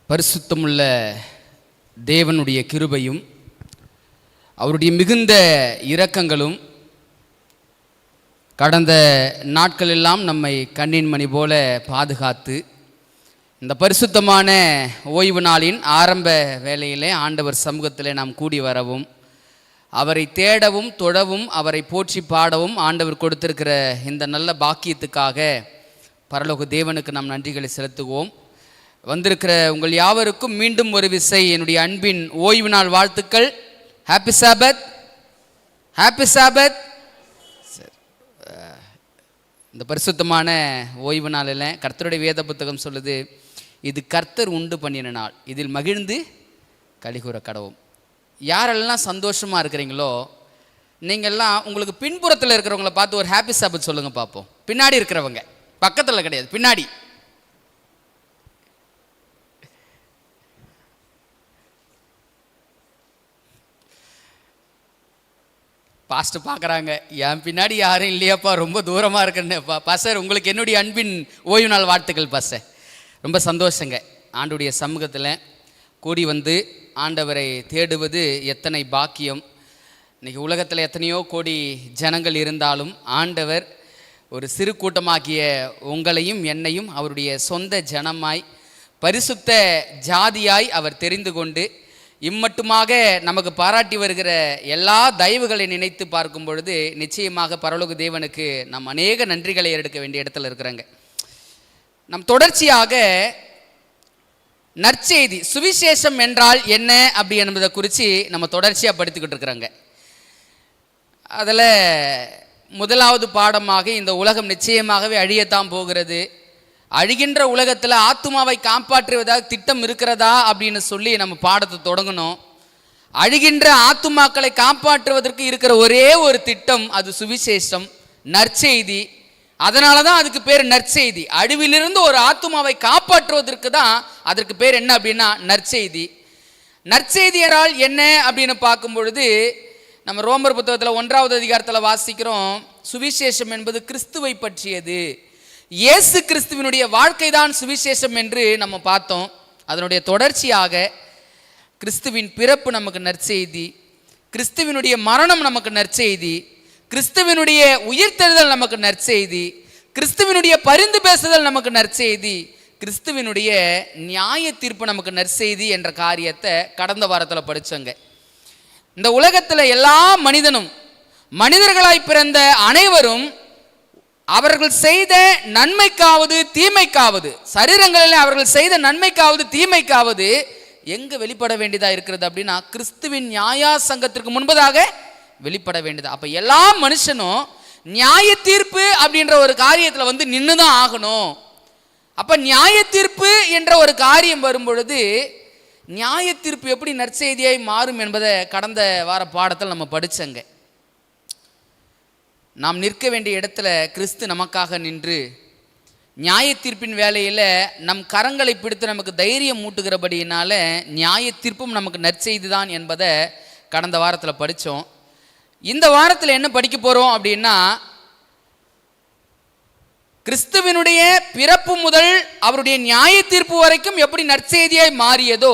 பரிசுத்தமுள்ள தேவனுடைய கிருபையும் அவருடைய மிகுந்த இரக்கங்களும் கடந்த நாட்களெல்லாம் நம்மை கண்ணின் மணி போல பாதுகாத்து இந்த பரிசுத்தமான ஓய்வு நாளின் ஆரம்ப வேளையிலே ஆண்டவர் சமூகத்திலே நாம் கூடி வரவும் அவரை தேடவும் தொழவும் அவரை போற்றி பாடவும் ஆண்டவர் கொடுத்திருக்கிற இந்த நல்ல பாக்கியத்துக்காக பரலோக தேவனுக்கு நாம் நன்றிகளை செலுத்துவோம். வந்திருக்கிற உங்கள் யாவருக்கும் மீண்டும் ஒரு விசை என்னுடைய அன்பின் ஓய்வு நாள் வாழ்த்துக்கள். Happy Sabbath, happy Sabbath. இந்த பரிசுத்தமான ஓய்வு நாளில் கர்த்தருடைய வேத புத்தகம் சொல்லுது, இது கர்த்தர் உண்டு பண்ணின நாள், இதில் மகிழ்ந்து கலிகூற கடவும். யாரெல்லாம் சந்தோஷமாக இருக்கிறீங்களோ நீங்கள்லாம் உங்களுக்கு பின்புறத்தில் இருக்கிறவங்கள பார்த்து ஒரு ஹாப்பி சாபத் சொல்லுங்கள் பார்ப்போம். பின்னாடி இருக்கிறவங்க, பக்கத்தில் கிடையாது, பின்னாடி. பாஸ்ட்டு பார்க்குறாங்க, என் பின்னாடி யாரும் இல்லையாப்பா, ரொம்ப தூரமாக இருக்குன்னுப்பா. பாஸ்டர், உங்களுக்கு என்னுடைய அன்பின் ஓய்வு நாள் வாழ்த்துக்கள் பாஸ்டர். ரொம்ப சந்தோஷங்க. ஆண்டுடைய சமூகத்தில் கூடி வந்து ஆண்டவரை தேடுவது எத்தனை பாக்கியம். இன்றைக்கி உலகத்தில் எத்தனையோ கோடி ஜனங்கள் இருந்தாலும் ஆண்டவர் ஒரு சிறு கூட்டமாகிய உங்களையும் என்னையும் அவருடைய சொந்த ஜனமாய் பரிசுத்த ஜாதியாய் அவர் தெரிந்து கொண்டு இம்மட்டுமாக நமக்கு பாராட்டி வருகிற எல்லா தயவுகளை நினைத்து பார்க்கும் பொழுது நிச்சயமாக பரலோக தேவனுக்கு நாம் அநேக நன்றிகளை எடுக்க வேண்டிய இடத்துல இருக்கிறாங்க. நம் தொடர்ச்சியாக நற்செய்தி சுவிசேஷம் என்றால் என்ன அப்படி என்பதை குறித்து நம்ம தொடர்ச்சியாக படித்துக்கிட்டு இருக்கிறாங்க. அதில் முதலாவது பாடமாக இந்த உலகம் நிச்சயமாகவே அழியத்தான் போகிறது, அழிகின்ற உலகத்தில் ஆத்துமாவை காப்பாற்றுவதாக திட்டம் இருக்கிறதா அப்படின்னு சொல்லி நம்ம பாடத்தை தொடங்கணும். அழிகின்ற ஆத்துமாக்களை காப்பாற்றுவதற்கு இருக்கிற ஒரே ஒரு திட்டம், அது சுவிசேஷம், நற்செய்தி. அதனால தான் அதுக்கு பேர் நற்செய்தி. அழிவிலிருந்து ஒரு ஆத்துமாவை காப்பாற்றுவதற்கு தான் அதற்கு பேர் என்ன அப்படின்னா நற்செய்தி. நற்செய்தி என்றால் என்ன அப்படின்னு பார்க்கும் பொழுது நம்ம ரோமர் புத்தகத்தில் 1வது அதிகாரத்தில் வாசிக்கிறோம், சுவிசேஷம் என்பது கிறிஸ்துவை பற்றியது, இயேசு கிறிஸ்துவினுடைய வாழ்க்கை தான் சுவிசேஷம் என்று நம்ம பார்த்தோம். அதனுடைய தொடர்ச்சியாக கிறிஸ்துவின் பிறப்பு நமக்கு நற்செய்தி, கிறிஸ்துவினுடைய மரணம் நமக்கு நற்செய்தி, கிறிஸ்துவினுடைய உயிர்த்தெழுதல் நமக்கு நற்செய்தி, கிறிஸ்துவினுடைய பரிந்து பேசுதல் நமக்கு நற்செய்தி, கிறிஸ்துவினுடைய நியாய தீர்ப்பு நமக்கு நற்செய்தி என்ற காரியத்தை கடந்த வாரத்தில் படித்தோங்க. இந்த உலகத்தில் எல்லா மனிதனும், மனிதர்களாய் பிறந்த அனைவரும் அவர்கள் செய்த நன்மைக்காவது தீமைக்காவது, சரீரங்களில் அவர்கள் செய்த நன்மைக்காவது தீமைக்காவது எங்க வெளிப்பட வேண்டியதா இருக்கிறது அப்படின்னா கிறிஸ்துவின் நியாய சங்கத்திற்கு முன்பதாக வெளிப்பட வேண்டியது. அப்ப எல்லா மனுஷனும் நியாய தீர்ப்பு அப்படின்ற ஒரு காரியத்தில் வந்து நின்றுதான் ஆகணும். அப்ப நியாய தீர்ப்பு என்ற ஒரு காரியம் வரும் பொழுது நியாய தீர்ப்பு எப்படி நற்செய்தியாய் மாறும் என்பதை கடந்த வார பாடத்தில் நம்ம படிச்சங்க. நாம் நிற்க வேண்டிய இடத்துல கிறிஸ்து நமக்காக நின்று நியாய தீர்ப்பின் வேலையில் நம் கரங்களை பிடித்து நமக்கு தைரியம் மூட்டுகிறபடியினால நியாய தீர்ப்பும் நமக்கு நற்செய்தி தான் என்பதை கடந்த வாரத்தில் படித்தோம். இந்த வாரத்தில் என்ன படிக்க போகிறோம் அப்படின்னா, கிறிஸ்துவினுடைய பிறப்பு முதல் அவருடைய நியாய தீர்ப்பு வரைக்கும் எப்படி நற்செய்தியாய் மாறியதோ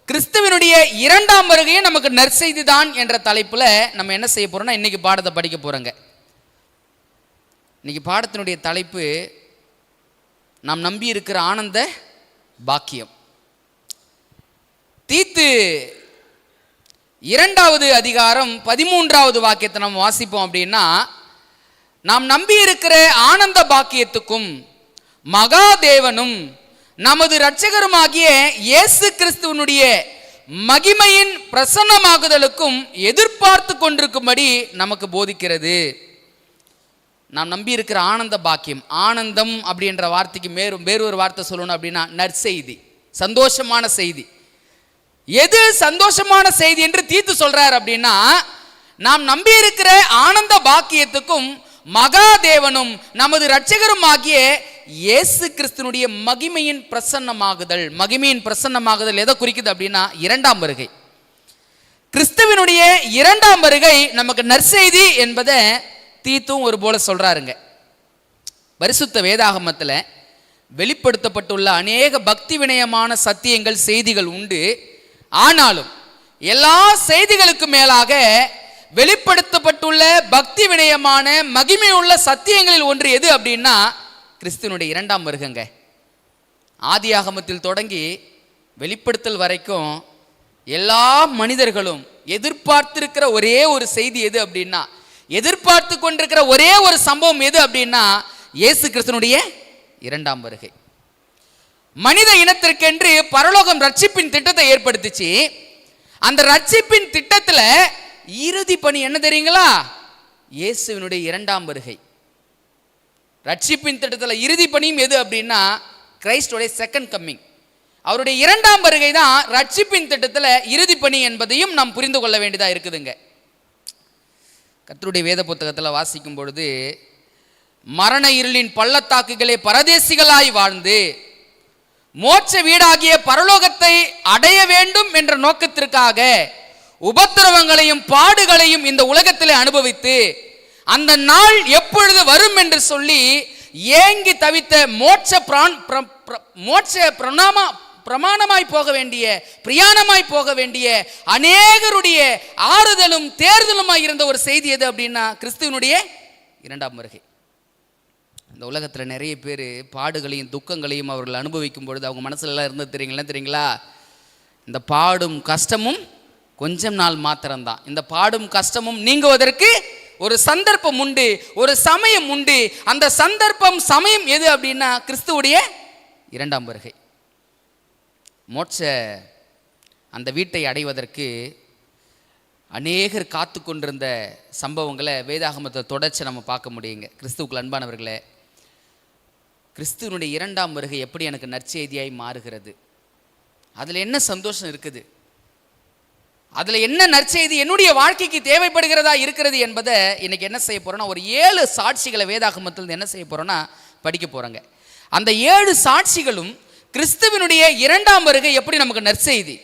கிறிஸ்துவினுடைய 2ஆம் வருகையும் நமக்கு நற்செய்தி தான் என்ற தலைப்பில் நம்ம என்ன செய்ய போகிறோம்னா இன்னைக்கு பாடத்தை படிக்க போகிறோங்க. இன்னைக்கு பாடத்தினுடைய தலைப்பு நாம் நம்பி இருக்கிற ஆனந்த பாக்கியம். தீத்து 2வது அதிகாரம் 13வது வாக்கியத்தை நம்ம வாசிப்போம் அப்படின்னா, நாம் நம்பி இருக்கிற ஆனந்த பாக்கியத்துக்கும் மகாதேவனும் நமது இரட்சகருமாகிய இயேசு கிறிஸ்துவனுடைய மகிமையின் பிரசன்னமாகுதலுக்கும் எதிர்பார்த்து கொண்டிருக்கும்படி நமக்கு போதிக்கிறது. நாம் நம்பி இருக்கிற ஆனந்த பாக்கியம், ஆனந்தம் அப்படின்ற வார்த்தைக்கு வேறொரு வார்த்தை சொல்லணும் அப்படின்னா நற்செய்தி, சந்தோஷமான செய்தி. எது சந்தோஷமான செய்தி என்று தீத்து சொல்றார் அப்படின்னா, நாம் நம்பி இருக்கிற ஆனந்த பாக்கியத்துக்கும் மகாதேவனும் நமது இரட்சகரும் ஆகிய இயேசு கிறிஸ்துனுடைய மகிமையின் பிரசன்னமாகுதல். மகிமையின் பிரசன்னமாகுதல் எதை குறிக்குது அப்படின்னா 2ஆம் வருகை. கிறிஸ்துவினுடைய 2ஆம் வருகை நமக்கு நற்செய்தி என்பதை தீத்தும் ஒரு போல சொல்றாருங்க. பரிசுத்த வேதாகமத்தில் வெளிப்படுத்தப்பட்டுள்ள அநேக பக்தி வினயமான சத்தியங்கள், செய்திகள் உண்டு. ஆனாலும் எல்லா செய்திகளுக்கு மேலாக வெளிப்படுத்தப்பட்டுள்ள பக்தி வினயமான மகிமையுள்ள சத்தியங்களில் ஒன்று எது அப்படின்னா கிறிஸ்துவனுடைய இரண்டாம் வருகைங்க. ஆதியாகமத்தில் தொடங்கி வெளிப்படுத்தல் வரைக்கும் எல்லா மனிதர்களும் எதிர்பார்த்திருக்கிற ஒரே ஒரு செய்தி எது அப்படின்னா, எதிர்பார்த்து கொண்டிருக்கிற ஒரே ஒரு சம்பவம் எது அப்படின்னா இயேசு கிறிஸ்துவனுடைய இரண்டாம் வருகை. மனித இனத்திற்கென்று பரலோகம் ரட்சிப்பின் திட்டத்தை ஏற்படுத்திச்சு. அந்த ரட்சிப்பின் திட்டத்துல இறுதி பணி என்ன தெரியுங்களா? இயேசுவினுடைய இரண்டாம் வருகை. ரட்சிப்பின் திட்டத்தில் இறுதி பணியும் எது அப்படின்னா கிரைஸ்டோடைய செகண்ட் கம்மிங். அவருடைய இரண்டாம் வருகை தான் ரட்சிப்பின் திட்டத்தில் இறுதி பணி என்பதையும் நாம் புரிந்து கொள்ள வேண்டியதா இருக்குதுங்க. கர்த்தருடைய வேத புத்தகத்தில் வாசிக்கும் பொழுது, மரண இருளின் பள்ளத்தாக்குகளே பரதேசிகளாய் வாழ்ந்து மோட்ச வீடாகிய பரலோகத்தை அடைய வேண்டும் என்ற நோக்கத்திற்காக உபத்திரவங்களையும் பாடுகளையும் இந்த உலகத்திலே அனுபவித்து அந்த நாள் எப்பொழுது வரும் என்று சொல்லி ஏங்கி தவித்த மோட்ச பிரமாணமாய் போக வேண்டிய, பிரயாணமாய் போக வேண்டிய அநேகருடைய ஆறுதலும் தேர்தலுமாய் இருந்த ஒரு செய்தி எது அப்படின்னா கிறிஸ்துவனுடைய இரண்டாம் வருகை. இந்த உலகத்தில் நிறைய பேர் பாடுகளையும் துக்கங்களையும் அவர்கள் அனுபவிக்கும் பொழுது அவங்க மனசுல எல்லாம் இருந்தது தெரியுங்களா? இந்த பாடும் கஷ்டமும் கொஞ்சம் நாள் மாத்திரம்தான். இந்த பாடும் கஷ்டமும் நீங்குவதற்கு ஒரு சந்தர்ப்பம் உண்டு, ஒரு சமயம் உண்டு. அந்த சந்தர்ப்பம் சமயம் எது அப்படின்னா கிறிஸ்துவுடைய இரண்டாம் வருகை. மோட்ச அந்த வீட்டை அடைவதற்கு அநேகர் காத்து கொண்டிருந்த சம்பவங்களை வேதாகமத்தை தொடர்ச்சி நம்ம பார்க்க முடியுங்க. கிறிஸ்துவுக்குள் அன்பானவர்களே, கிறிஸ்துவனுடைய இரண்டாம் வருகை எப்படி எனக்கு நற்செய்தியாய் மாறுகிறது? அதில் என்ன சந்தோஷம் இருக்குது? அதில் என்ன நற்செய்தி என்னுடைய வாழ்க்கைக்கு தேவைப்படுகிறதா இருக்கிறது என்பதை இன்னைக்கு என்ன செய்ய போகிறோன்னா, ஒரு 7 சாட்சிகளை வேதாகமத்தில் என்ன செய்ய போகிறோன்னா படிக்க போகிறோங்க. அந்த 7 சாட்சிகளும் கிறிஸ்துவனுடைய இரண்டாம் வருகை எப்படி நமக்கு நற்செய்தி,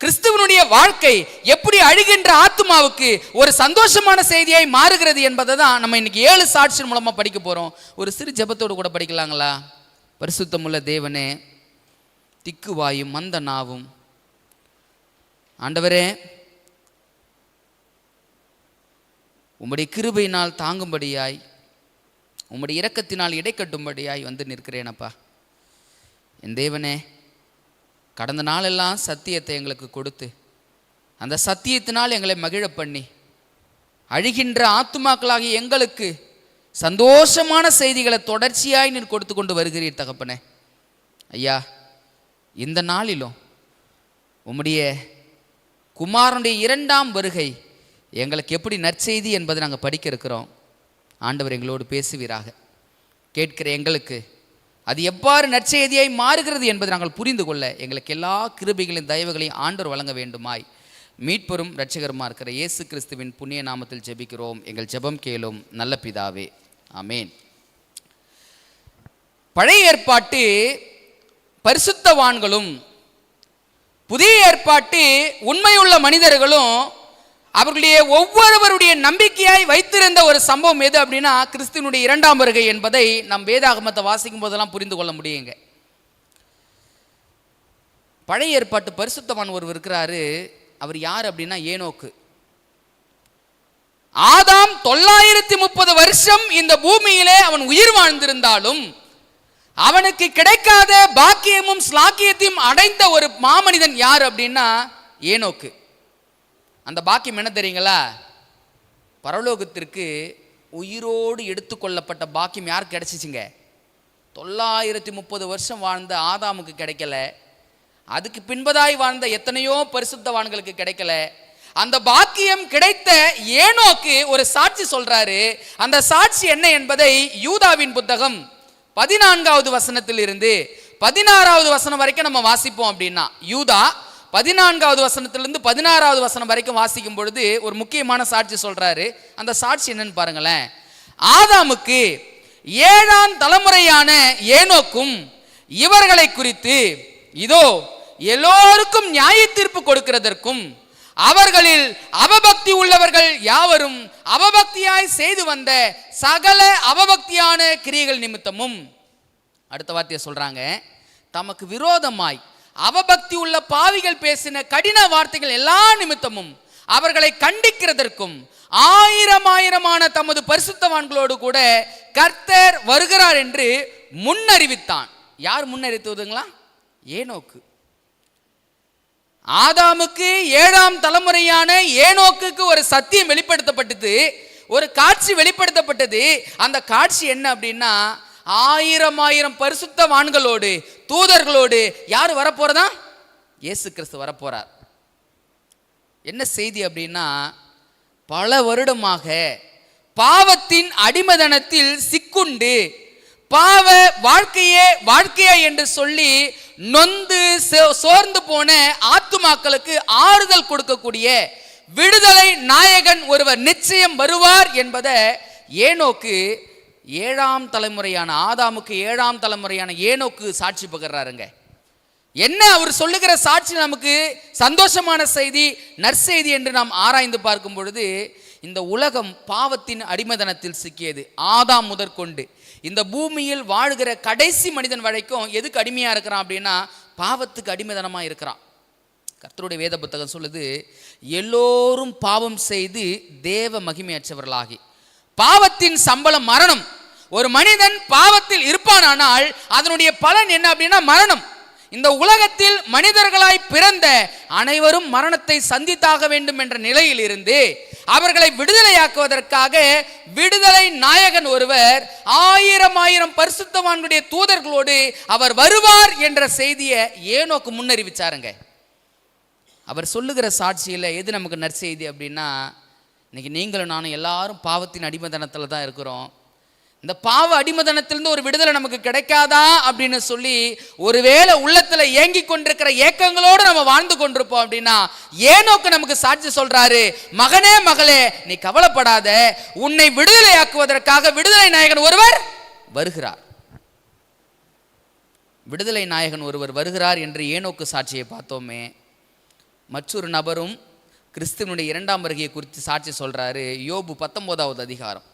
கிறிஸ்துவனுடைய வாழ்க்கை எப்படி அழுகின்ற ஆத்மாவுக்கு ஒரு சந்தோஷமான செய்தியாய் மாறுகிறது என்பதை தான் நம்ம இன்னைக்கு 7 சாட்சி மூலமாக படிக்க போகிறோம். ஒரு சிறு ஜெபத்தோடு கூட படிக்கலாங்களா? பரிசுத்தமுள்ள தேவனே, திக்குவாயும் மந்த நாவும், ஆண்டவரே உம்முடைய கிருபையினால் தாங்கும்படியாய், உம்முடைய இரக்கத்தினால் இடைக்கட்டும்படியாய் வந்து நிற்கிறேனப்பா. என் தேவனே, கடந்த நாளெல்லாம் சத்தியத்தை எங்களுக்கு கொடுத்து அந்த சத்தியத்தினால் எங்களை மகிழ பண்ணி அழுகின்ற ஆத்துமாக்களாகி எங்களுக்கு சந்தோஷமான செய்திகளை தொடர்ச்சியாய் நீர் கொடுத்து கொண்டு வருகிறீர் தகப்பனே. ஐயா, இந்த நாளிலும் உம்முடைய குமாரனுடைய இரண்டாம் வருகை எங்களுக்கு எப்படி நற்செய்தி என்பதை நாங்கள் படிக்க இருக்கிறோம். ஆண்டவர் எங்களோடு பேசுவீராக. கேட்கிற எங்களுக்கு அது எவ்வாறு நற்செய்தியாய் மாறுகிறது என்பதை நாங்கள் புரிந்து கொள்ள எங்களுக்கு எல்லா கிருபைகளின் தயவுகளையும் ஆண்டவர் வழங்க வேண்டுமாய் மீட்பெரும் இரட்சகருமா இருக்கிற இயேசு கிறிஸ்துவின் புண்ணிய நாமத்தில் ஜெபிக்கிறோம். எங்கள் ஜெபம் கேளும் நல்ல பிதாவே, ஆமேன். பழைய ஏற்பாட்டு பரிசுத்தவான்களும் புதிய ஏற்பாட்டு உண்மையுள்ள மனிதர்களும் அவர்களுடைய ஒவ்வொருவருடைய நம்பிக்கையாய் வைத்திருந்த ஒரு சம்பவம் எது அப்படின்னா கிறிஸ்துவனுடைய இரண்டாம் வருகை என்பதை நம் வேதாகமத்தை வாசிக்கும் போதெல்லாம் புரிந்து கொள்ள முடியுங்க. பழைய ஏற்பாட்டு பரிசுத்தவான் ஒருவர் இருக்கிறாரு. அவர் யார் அப்படின்னா ஏனோக்கு. ஆதாம் 930 வருஷம் இந்த பூமியிலே அவன் உயிர் வாழ்ந்திருந்தாலும் அவனுக்கு கிடைக்காத பாக்கியமும் ஸ்லாக்கியத்தையும் அடைந்த ஒரு மாமனிதன் யார் அப்படின்னா ஏனோக்கு. அந்த பாக்கியம் என்ன தெரியுங்களா? பரலோகத்திற்கு உயிரோடு எடுத்துக்கொள்ளப்பட்ட பாக்கியம் யாருக்கு கிடைச்சிச்சுங்க? 930 வருஷம் வாழ்ந்த ஆதாமுக்கு கிடைக்கல. அதுக்கு பின்பதாய் வாழ்ந்த எத்தனையோ பரிசுத்தவான்களுக்கு கிடைக்கல. அந்த பாக்கியம் கிடைத்த ஏனோக்கு ஒரு சாட்சி சொல்றாரு. அந்த சாட்சி என்ன என்பதை யூதாவின் புத்தகம் 14வது வசனத்தில் இருந்து 16வது வசனம் வரைக்கும் நம்ம வாசிப்போம். அப்படின்னா யூதா 14வது வசனத்திலிருந்து 16வது வசனம் வரைக்கும் வாசிக்கும் பொழுது ஒரு முக்கியமான சாட்சி சொல்றாரு. அந்த சாட்சி என்னன்னு பாருங்களேன். ஆதாமுக்கு 7ஆம் தலைமுறையான ஏனோக்கும் இவர்களை குறித்து இதோ எல்லோருக்கும் நியாய தீர்ப்பு கொடுக்கிறதற்கும் அவர்களில் அவபக்தி உள்ளவர்கள் யாவரும் அவபக்தியாய் செய்து வந்த சகல அவபக்தியான கிரியைகள் நிமித்தமும் அடுத்த வார்த்தையை சொல்றாங்க, தமக்கு விரோதமாய் அவபக்தி உள்ள பாவிகள் பேசின கடின வார்த்தைகள் எல்லா நிமித்தமும் அவர்களை கண்டிக்கிறதற்கும் ஆயிரமான தமது பரிசுத்தவான்களோடு கூட கர்த்தர் வருகிறார் என்று முன்னறிவித்தான். யார் முன்னறிவித்ததுங்களா? ஏனோக்கு. ஆதாமுக்கு 7ஆம் தலைமுறையான ஏனோக்குக்கு ஒரு சத்தியம் வெளிப்படுத்தப்பட்டது, ஒரு காட்சி வெளிப்படுத்தப்பட்டது. அந்த காட்சி என்ன அப்படின்னா, 1000 பரிசுத்தவான்களோடு தூதர்களோடு யார் வரப்போறதா? இயேசு கிறிஸ்து வரப்போறார். என்ன செய்தி அப்படின்னா, பல வருடமாக பாவத்தின் அடிமதனத்தில் சிக்குண்டு பாவ வாழ்க்கையே என்று சொல்லி நொந்து சோர்ந்து போன ஆத்துமாக்களுக்கு ஆறுதல் கொடுக்கக்கூடிய விடுதலை நாயகன் ஒருவர் நிச்சயம் வருவார் என்பதை ஏனோக்கு 7ஆம் தலைமுறையான ஆதாமுக்கு 7ஆம் தலைமுறையான ஏனோக்கு சாட்சி பகர்றாருங்க. என்ன அவர் சொல்லுகிற சாட்சி நமக்கு சந்தோஷமான செய்தி, நற்செய்தி என்று நாம் ஆராய்ந்து பார்க்கும் பொழுது, இந்த உலகம் பாவத்தின் அடிமதனத்தில் சிக்கியது. ஆதாம் முதற்கொண்டு இந்த பூமியில் வாழ்கிற கடைசி மனிதன் வரைக்கும் எதுக்கு அடிமையா இருக்கிறான் அப்படின்னா, பாவத்துக்கு அடிமதனமா இருக்கிறான். கர்த்தருடைய வேத புத்தகம் சொல்லுது, எல்லோரும் பாவம் செய்து தேவ மகிமையற்றவர்களாகி, பாவத்தின் சம்பளம் மரணம். ஒரு மனிதன் பாவத்தில் இருப்பானால் அதனுடைய பலன் என்ன அப்படின்னா மரணம். இந்த உலகத்தில் மனிதர்களாய் பிறந்த அனைவரும் மரணத்தை சந்தித்தாக வேண்டும் என்ற நிலையில் இருந்து அவர்களை விடுதலையாக்குவதற்காக விடுதலை நாயகன் ஒருவர் 1000 பரிசுத்தவான்களுடைய தூதர்களோடு அவர் வருவார் என்ற செய்தியை ஏனோக்கு முன்னறிவிச்சாருங்க. அவர் சொல்லுகிற சாட்சியில் எது நமக்கு நற்செய்தி அப்படின்னா, இன்னைக்கு நீங்களும் நானும் எல்லாரும் பாவத்தின் அடிமதனத்தில் தான் இருக்கிறோம். இந்த பாவ அடிமதனத்திலிருந்து ஒரு விடுதலை நமக்கு கிடைக்காதா அப்படின்னு சொல்லி ஒருவேளை உள்ளத்துல ஏங்கி கொண்டிருக்கிற ஏக்கங்களோடு நம்ம வாழ்ந்து கொண்டிருப்போம் அப்படின்னா, ஏனோக்கு நமக்கு சாட்சி சொல்றாரு, மகனே மகளே நீ கவலைப்படாத, உன்னை விடுதலையாக்குவதற்காக விடுதலை நாயகன் ஒருவர் வருகிறார். விடுதலை நாயகன் ஒருவர் வருகிறார் என்று ஏனோக்கு சாட்சியை பார்த்தோமே. மற்றொரு நபரும் கிறிஸ்துவனுடைய 2ஆம் வருகையை குறித்து சாட்சி சொல்றாரு. யோபு 19வது அதிகாரம்.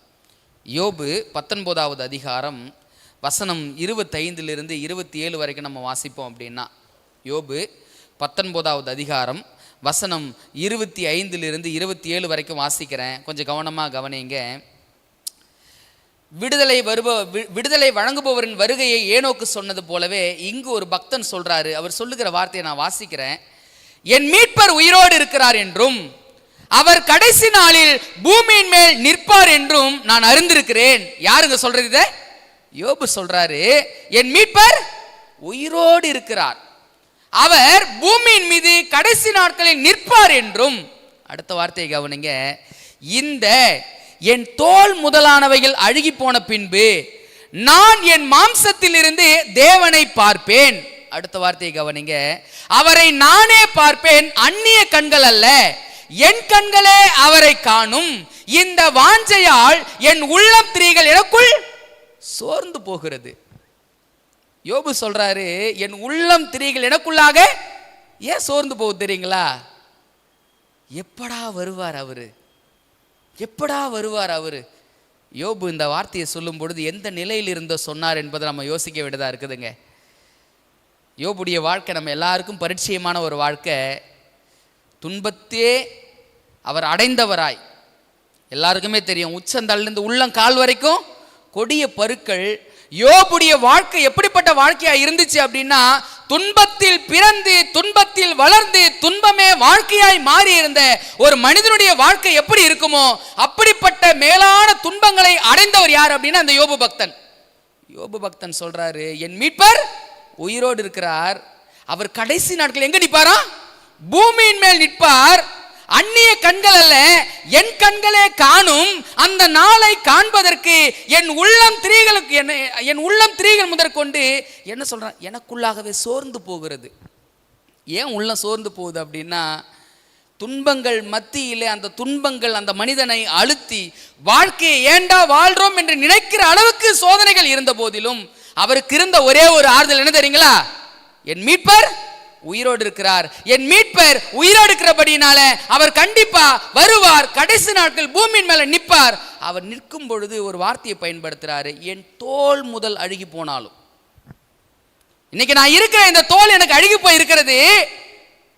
யோபு 19வது அதிகாரம் வசனம் 25 27 வரைக்கும் நம்ம வாசிப்போம் அப்படின்னா, யோபு 19வது அதிகாரம் வசனம் 25 27 வரைக்கும் வாசிக்கிறேன், கொஞ்சம் கவனமாக கவனிங்க. விடுதலை வழங்குபவரின் வருகையை ஏனோக்கு சொன்னது போலவே இங்கு ஒரு பக்தன் சொல்றாரு. அவர் சொல்லுகிற வார்த்தையை நான் வாசிக்கிறேன். என் மீட்பர் உயிரோடு இருக்கிறார் என்றும் அவர் கடைசி நாளில் பூமியின் மேல் நிற்பார் என்றும் நான் அறிந்திருக்கிறேன். யாருங்க சொல்றது இத? யோபு சொல்றாரு, என் மீட்பர் உயிரோடு இருக்கிறார், அவர் பூமியின் மீது கடைசி நாட்களில் நிற்பார் என்றும். அடுத்த வார்த்தையை கவனிங்க, இந்த என் தோல் முதலானவைகள் அழுகி போன பின்பு நான் என் மாம்சத்தில் இருந்து தேவனை பார்ப்பேன். அடுத்த வார்த்தையை கவனிங்க, அவரை நானே பார்ப்பேன், அந்நிய கண்கள் அல்ல, என் கண்களே அவரை காணும். இந்த வாஞ்சையால் என் உள்ளம் திரிகள் எனக்குள் சோர்ந்து போகிறது. யோபு சொல்றாரு, என் உள்ளம் திரிகள் எனக்குள்ளாக ஏன் சோர்ந்து போகுது தெரியுங்களா? எப்படா வருவார் அவரு, எப்படா வருவார் அவரு? யோபு இந்த வார்த்தையை சொல்லும் பொழுது எந்த நிலையில் இருந்தோ சொன்னார் என்பதை நம்ம யோசிக்க வேண்டியதா இருக்குதுங்க. யோபுடைய வாழ்க்கை நம்ம எல்லாருக்கும் பரிச்சயமான ஒரு வாழ்க்கை. துன்பத்தே அவர் அடைந்தவராய், எல்லாருக்குமே தெரியும், உச்சந்தலிருந்து உள்ளங்கால் வரைக்கும் கொடிய பருக்கள். யோபுடைய வாழ்க்கை எப்படிப்பட்ட வாழ்க்கையா இருந்துச்சு அப்படின்னா, துன்பத்தில் பிறந்து துன்பத்தில் வளர்ந்து துன்பமே வாழ்க்கையாய் மாறி இருந்த ஒரு மனிதனுடைய வாழ்க்கை எப்படி இருக்குமோ அப்படிப்பட்ட மேலான துன்பங்களை அடைந்தவர் யார் அப்படின்னா அந்த யோபு பக்தன். யோபு பக்தன் சொல்றாரு, என் மீட்பர் உயிரோடு இருக்கிறார், அவர் கடைசி நாட்கள் எங்க நிற்பாரா? பூமியின் மேல் நிற்பார், அந்நிய கண்கள் அல்ல, என் கண்களே காணும். அந்த நாளை காண்பதற்கு என் உள்ளம் திரிகள் முதற்கொண்டு என்ன சொல்றான், எனக்குள்ளாகவே சோர்ந்து போகிறது. ஏன் உள்ளம் சோர்ந்து போகுது அப்படின்னா, துன்பங்கள் மத்தியிலே அந்த துன்பங்கள் அந்த மனிதனை அழுத்தி வாழ்க்கையை ஏண்டா வாழ்றோம் என்று நினைக்கிற அளவுக்கு சோதனைகள் இருந்த போதிலும் அவருக்கு இருந்த ஒரே ஒரு ஆறுதல் என்ன தெரியுங்களா? என் மீட்பர் உயிரோடு இருக்கிறார், என் மீட்பர் உயிரோடு இருக்கிறபடினால அவர் கண்டிப்பா வருவார், கடைசி நாட்கள் பூமியின் மேல நிற்பார். அவர் நிற்கும் பொழுது ஒரு வார்த்தையை பயன்படுத்துறாரு, என் தோல் முதல் அழுகி போனாலும். இன்னைக்கு நான் இருக்கிற இந்த தோல் எனக்கு அழுகி போய் இருக்கிறது.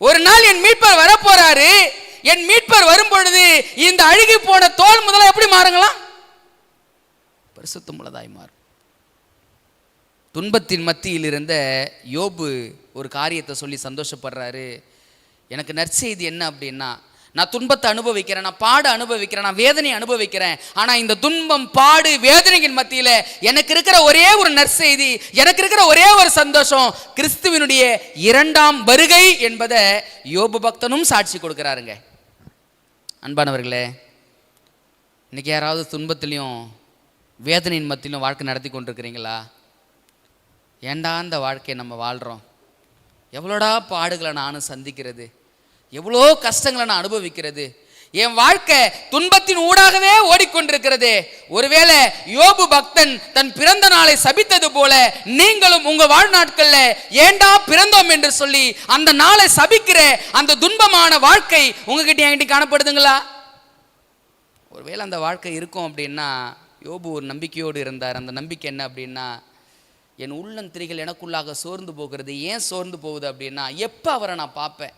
ஒரு நாள் என் மீட்பர் வரப்போறாரு. என் மீட்பர் வரும் பொழுது இந்த அழுகி போன தோல் முதல்ல எப்படி மாறுங்களா? பரிசுத்தமுள்ளதாய் மாறும். துன்பத்தின் மத்தியில் இருந்த யோபு ஒரு காரியத்தை சொல்லி சந்தோஷப்படுறாரு. எனக்கு நற்செய்தி என்ன அப்படின்னா, நான் துன்பத்தை அனுபவிக்கிறேன், நான் பாடு அனுபவிக்கிறேன், நான் வேதனை அனுபவிக்கிறேன். ஆனா இந்த துன்பம், பாடு, வேதனையின் மத்தியில எனக்கு இருக்கிற ஒரே ஒரு நற்செய்தி, எனக்கு இருக்கிற ஒரே ஒரு சந்தோஷம், கிறிஸ்துவினுடைய இரண்டாம் வருகை என்பதை யோபு பக்தனும் சாட்சி கொடுக்கிறாருங்க. அன்பானவர்களே, இன்னைக்கு யாராவது துன்பத்திலையும் வேதனையின் மத்தியிலும் வாழ்க்கை நடத்தி கொண்டிருக்கிறீங்களா? ஏண்டா இந்த வாழ்க்கையை நம்ம வாழ்கிறோம்? எவ்வளோடா பாடுகளை நானும் சந்திக்கிறது, எவ்வளோ கஷ்டங்களை நான் அனுபவிக்கிறது, என் வாழ்க்கை துன்பத்தின் ஊடாகவே ஓடிக்கொண்டிருக்கிறது. ஒருவேளை யோபு பக்தன் தன் பிறந்த நாளை சபித்தது போல நீங்களும் உங்க வாழ்நாட்கள்ல ஏண்டா பிறந்தோம் என்று சொல்லி அந்த நாளை சபிக்கிற அந்த துன்பமான வாழ்க்கை உங்ககிட்ட என்கிட்ட காணப்படுதுங்களா? ஒருவேளை அந்த வாழ்க்கை இருக்கும் அப்படின்னா, யோபு ஒரு நம்பிக்கையோடு இருந்தார். அந்த நம்பிக்கை என்ன அப்படின்னா, என் உள்ளந்திரிகள் எனக்குள்ளாக சோர்ந்து போகிறது. ஏன் சோர்ந்து போகுது அப்படின்னா, எப்போ அவரை நான் பார்ப்பேன்?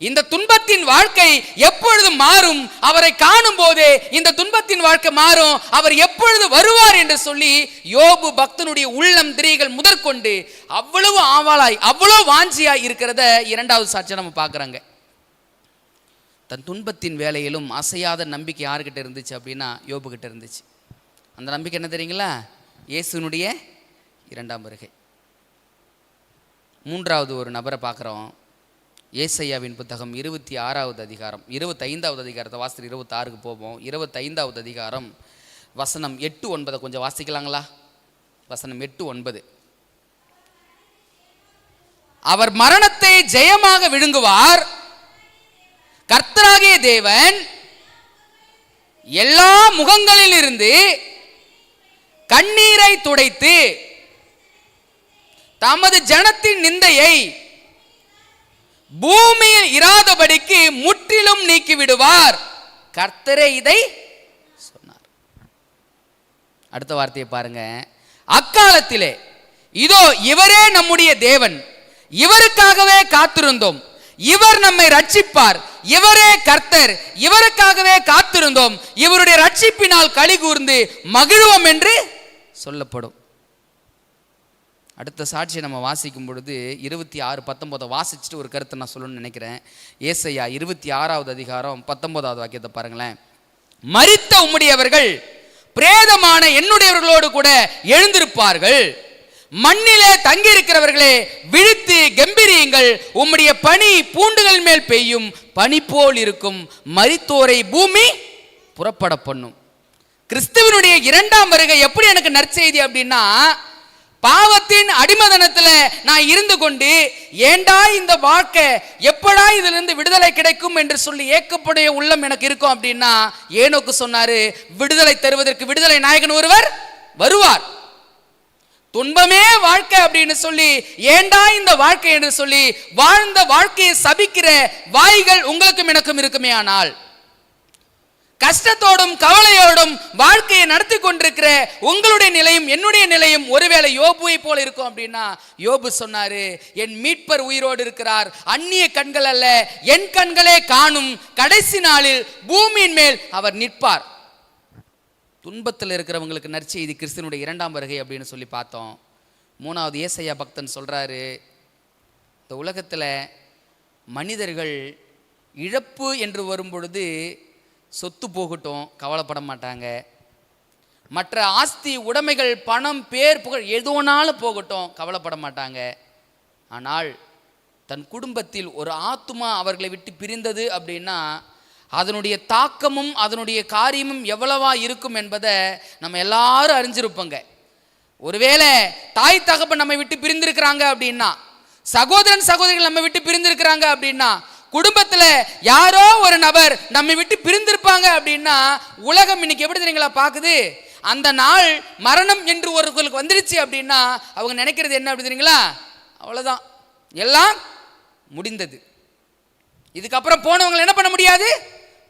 இந்த துன்பத்தின் வாழ்க்கை எப்பொழுது மாறும்? அவரை காணும் போதே இந்த துன்பத்தின் வாழ்க்கை மாறும். அவர் எப்பொழுது வருவார் என்று சொல்லி யோபு பக்தனுடைய உள்ளம் திரிகள் முதற்கொண்டு அவ்வளவு ஆவலாய், அவ்வளவு வாஞ்சியாய் இருக்கிறத இரண்டாவது சாட்சியை நம்ம பார்க்குறாங்க. தன் துன்பத்தின் வேலையிலும் அசையாத நம்பிக்கை யாருக்கிட்ட இருந்துச்சு அப்படின்னா, யோபு கிட்ட இருந்துச்சு. அந்த நம்பிக்கை என்ன தெரியுங்களா? இயேசுனுடைய இரண்டாம் வருகை. மூன்றாவது ஒரு நபரை பார்க்குறோம். ஏசாயாவின் புத்தகம் 26வது அதிகாரம், 25வது அதிகாரத்தை வாசித்து 26க்கு போவோம். 25வது அதிகாரம் வசனம் 8-9 கொஞ்சம் வாசிக்கலாங்களா? வசனம் 8-9. அவர் மரணத்தை ஜெயமாக விழுங்குவார். கர்த்தராகிய தேவன் எல்லா முகங்களில் இருந்து கண்ணீரை துடைத்து தமது ஜனத்தின் நிந்தையை பூமியில் இராதபடிக்கு முற்றிலும் நீக்கி விடுவார். கர்த்தரே இதை சொன்னார். அடுத்த வார்த்தையை பாருங்க. அக்காலத்திலே இதோ இவரே நம்முடைய தேவன், இவருக்காகவே காத்திருந்தோம், இவர் நம்மை ரட்சிப்பார், இவரே கர்த்தர், இவருக்காகவே காத்திருந்தோம், இவருடைய ரட்சிப்பினால் களி கூர்ந்து மகிழ்வோம் என்று சொல்லப்படும். அடுத்த சாட்சியை நம்ம வாசிக்கும் பொழுது 26-19 வாசிச்சுட்டு ஒரு கருத்தை நான் சொல்லணும்னு நினைக்கிறேன். ஏசாயா 26வது அதிகாரம் 19வது வாக்கியத்தை பாருங்களேன். மரித்த உம்முடையவர்கள் பிரேதமான என்னுடையவர்களோடு கூட எழுந்திருப்பார்கள். மண்ணிலே தங்கி இருக்கிறவர்களே விழித்து கம்பீரியுங்கள். உம்முடைய பனி பூண்டுகள் மேல் பெய்யும், பனி போல் இருக்கும். மரித்தோரை பூமி புறப்பட பண்ணும். கிறிஸ்துவனுடைய இரண்டாம் வருகை எப்படி எனக்கு நற்செய்தி அப்படின்னா, பாவத்தின் அடிமதனத்துல நான் இருந்து கொண்டு ஏண்டா இந்த வாழ்க்கை, எப்படா இதிலிருந்து விடுதலை கிடைக்கும் என்று சொல்லி ஏக்கப்படைய உள்ளம் எனக்கு இருக்கும் அப்படின்னா, ஏனோக்கு சொன்னாரு, விடுதலை தருவதற்கு விடுதலை நாயகன் ஒருவர் வருவார். துன்பமே வாழ்க்கை அப்படின்னு சொல்லி ஏண்டா இந்த வாழ்க்கை என்று சொல்லி வாழ்ந்த வாழ்க்கையை சபிக்கிற வாய்கள் உங்களுக்கும் எனக்கும் இருக்குமே, ஆனால் கஷ்டத்தோடும் கவலையோடும் வாழ்க்கையை நடத்தி கொண்டிருக்கிற உங்களுடைய நிலையும் என்னுடைய நிலையும் ஒருவேளை யோபுவை போல இருக்கும் அப்படின்னா, யோபு சொன்னாரு, என் மீட்பர் உயிரோடு இருக்கிறார், அந்நிய கண்கள் அல்ல என் கண்களே காணும், கடைசி நாளில் பூமியின் மேல் அவர் நிற்பார். துன்பத்தில் இருக்கிறவங்களுக்கு நற்செய்தி கிறிஸ்துவனுடைய இரண்டாம் வருகை அப்படின்னு சொல்லி பார்த்தோம். மூணாவது ஏசாயா பக்தன் சொல்றாரு, இந்த உலகத்தில் மனிதர்கள் இழப்பு என்று வரும் பொழுது சொத்து போகட்டும் கவலைப்பட மாட்டாங்க, மற்ற ஆஸ்தி உடைமைகள் பணம் பேர் புகழ் எதுனாலும் போகட்டும் கவலைப்பட மாட்டாங்க. ஆனால் தன் குடும்பத்தில் ஒரு ஆத்துமா அவர்களை விட்டு பிரிந்தது அப்படின்னா அதனுடைய தாக்கமும் அதனுடைய காரியமும் எவ்வளவா இருக்கும் என்பதை நம்ம எல்லாரும் அறிஞ்சிருப்போங்க. ஒருவேளை தாய் தகப்பன் நம்மை விட்டு பிரிந்திருக்கிறாங்க அப்படின்னா, சகோதரன் சகோதரிகள் நம்ம விட்டு பிரிந்திருக்கிறாங்க அப்படின்னா, குடும்பத்துல யாரோ ஒரு நபர் நம்மை விட்டு பிரிந்திருப்பாங்க அப்படின்னா, உலகம் இன்னைக்கு எப்படி தெரியுங்களா பாக்குது? அந்த நாள் மரணம் என்று ஒருவருக்கு வந்துருச்சு அப்படின்னா அவங்க நினைக்கிறது என்ன அப்படி தெரியுங்களா? அவ்வளவுதான், எல்லாம் முடிந்தது. இதுக்கப்புறம் போனவங்களை என்ன பண்ண முடியாது,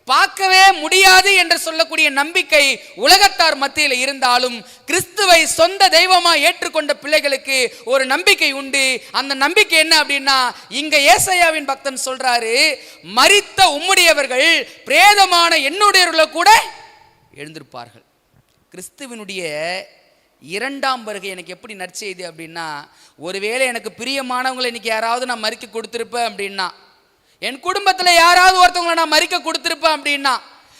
பார்க்கவே முடியாது என்று சொல்லக்கூடிய நம்பிக்கை உலகத்தார் மத்தியில் இருந்தாலும் கிறிஸ்துவை சொந்த தெய்வமாக ஏற்றுக்கொண்ட பிள்ளைகளுக்கு ஒரு நம்பிக்கை உண்டு. அந்த நம்பிக்கை என்ன அப்படின்னா, இங்க ஏசாயாவின் பக்தன் சொல்றாரு, மரித்த உம்முடையவர்கள் பிரேதமான என்னுடையவர்களை கூட எழுந்திருப்பார்கள். கிறிஸ்துவனுடைய இரண்டாம் வருகை எனக்கு எப்படி நற்செய்தி அப்படின்னா, ஒருவேளை எனக்கு பிரியமானவங்களை இன்னைக்கு யாராவது நான் மறிக்க கொடுத்திருப்பேன் அப்படின்னா, என் குடும்பத்தில் யாராவது ஒருத்தவங்களை நான் மறிக்க கொடுத்திருப்பேன் அப்படின்னா,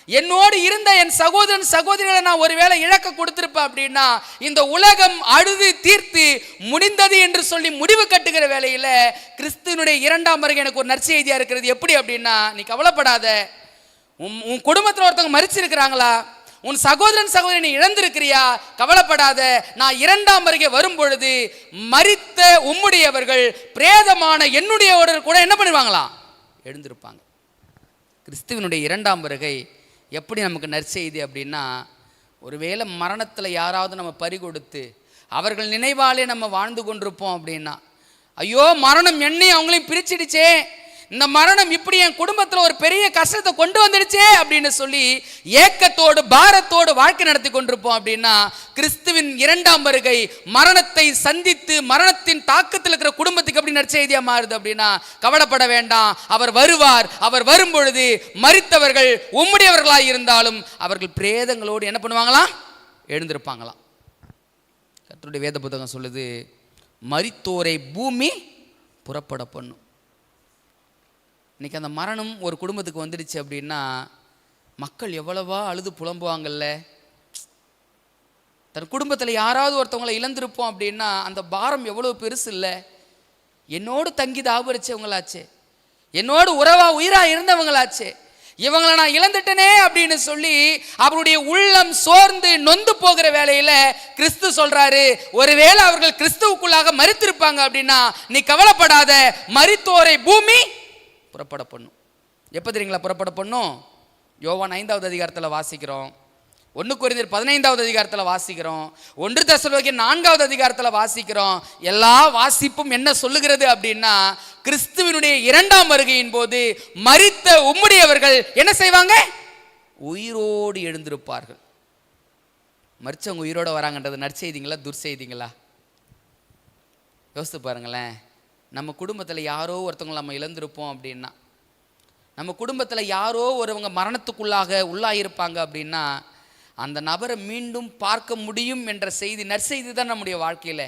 என்னோடு இருந்த என் சகோதரன் சகோதரிகளை நான் ஒருவேளை இழக்க கொடுத்திருப்பேன் அப்படின்னா, இந்த உலகம் அழுது தீர்த்து முடிந்தது என்று சொல்லி முடிவு கட்டுகிற வேளையில் கிறிஸ்துவனுடைய இரண்டாம் வருகை எனக்கு ஒரு நற்செய்தியா இருக்கிறது. எப்படி அப்படின்னா, நீ கவலைப்படாத, உன் குடும்பத்தில் ஒருத்தவங்க மறிச்சிருக்கிறாங்களா, உன் சகோதரன் சகோதரி நீ இழந்திருக்கிறியா, கவலைப்படாத, நான் இரண்டாம் வருகை வரும் பொழுது மரித்த உம்முடையவர்கள் பிரேதமான என்னுடையவர்கள் கூட என்ன பண்ணுவாங்களாம், எழுந்திருப்பாங்க. கிறிஸ்துவனுடைய இரண்டாம் வருகை எப்படி நமக்கு நற்செய்தி அப்படின்னா, ஒருவேளை மரணத்தில் யாராவது நம்ம பறி கொடுத்து அவர்கள் நினைவாலே நம்ம வாழ்ந்து கொண்டிருப்போம் அப்படின்னா, ஐயோ மரணம் என்னையும் அவங்களையும் பிரிச்சிடுச்சே, இந்த மரணம் இப்படி என் குடும்பத்தில் ஒரு பெரிய கஷ்டத்தை கொண்டு வந்துடுச்சே அப்படின்னு சொல்லி ஏக்கத்தோடு பாரத்தோடு வாழ்க்கை நடத்தி கொண்டிருப்போம் அப்படின்னா, கிறிஸ்துவின் இரண்டாம் வருகை மரணத்தை சந்தித்து மரணத்தின் தாக்கத்தில் இருக்கிற குடும்பத்துக்கு எப்படி நற்செய்தியா மாறுது அப்படின்னா, கவலைப்பட வேண்டாம், அவர் வருவார். அவர் வரும் பொழுது மரித்தவர்கள் உம்முடையவர்களாக இருந்தாலும் அவர்கள் பிரேதங்களோடு என்ன பண்ணுவாங்களாம், எழுந்திருப்பாங்களாம். கர்த்தருடைய வேத புத்தகம் சொல்லுது, மரித்தோரை பூமி புறப்பட பண்ணும். இன்னைக்கு அந்த மரணம் ஒரு குடும்பத்துக்கு வந்துடுச்சு அப்படின்னா மக்கள் எவ்வளவா அழுது புலம்புவாங்கல்ல. தன் குடும்பத்தில் யாராவது ஒருத்தவங்களை இழந்திருப்போம் அப்படின்னா அந்த பாரம் எவ்வளவு பெருசு இல்லை. என்னோடு தங்கி தாபரிச்சவங்களாச்சே, என்னோடு உறவா உயிரா இருந்தவங்களாச்சே, இவங்களை நான் இழந்துட்டனே அப்படின்னு சொல்லி அவருடைய உள்ளம் சோர்ந்து நொந்து போகிற வேளையில கிறிஸ்து சொல்றாரு, ஒருவேளை அவர்கள் கிறிஸ்துவுக்குள்ளாக மரித்திருப்பாங்க அப்படின்னா நீ கவலைப்படாத, மரித்தோரை பூமி புறப்பட பண்ணும். எப்போ தெரியுங்களா புறப்பட பண்ணும்? யோவான் 5வது அதிகாரத்தில் வாசிக்கிறோம், 1 கொரிந்தியர் 15வது அதிகாரத்தில் வாசிக்கிறோம், 1 தெசலோனிக்கேயர் 4வது அதிகாரத்தில் வாசிக்கிறோம். எல்லா வாசிப்பும் என்ன சொல்லுகிறது அப்படின்னா, கிறிஸ்துவினுடைய இரண்டாம் வருகையின் போது மரித்த உம்முடையவர்கள் என்ன செய்வாங்க, உயிரோடு எழுந்திருப்பார்கள். மரிச்சவங்க உயிரோடு வராங்கன்றது நற்செய்திங்களா துர்செய்திங்களா? யோசித்து பாருங்களேன். நம்ம குடும்பத்தில் யாரோ ஒருத்தவங்களை நம்ம இழந்திருப்போம் அப்படின்னா, நம்ம குடும்பத்தில் யாரோ ஒருவங்க மரணத்துக்குள்ளாக உள்ளாயிருப்பாங்க அப்படின்னா அந்த நபரை மீண்டும் பார்க்க முடியும் என்ற செய்தி நற்செய்தி தான் நம்முடைய வாழ்க்கையில்.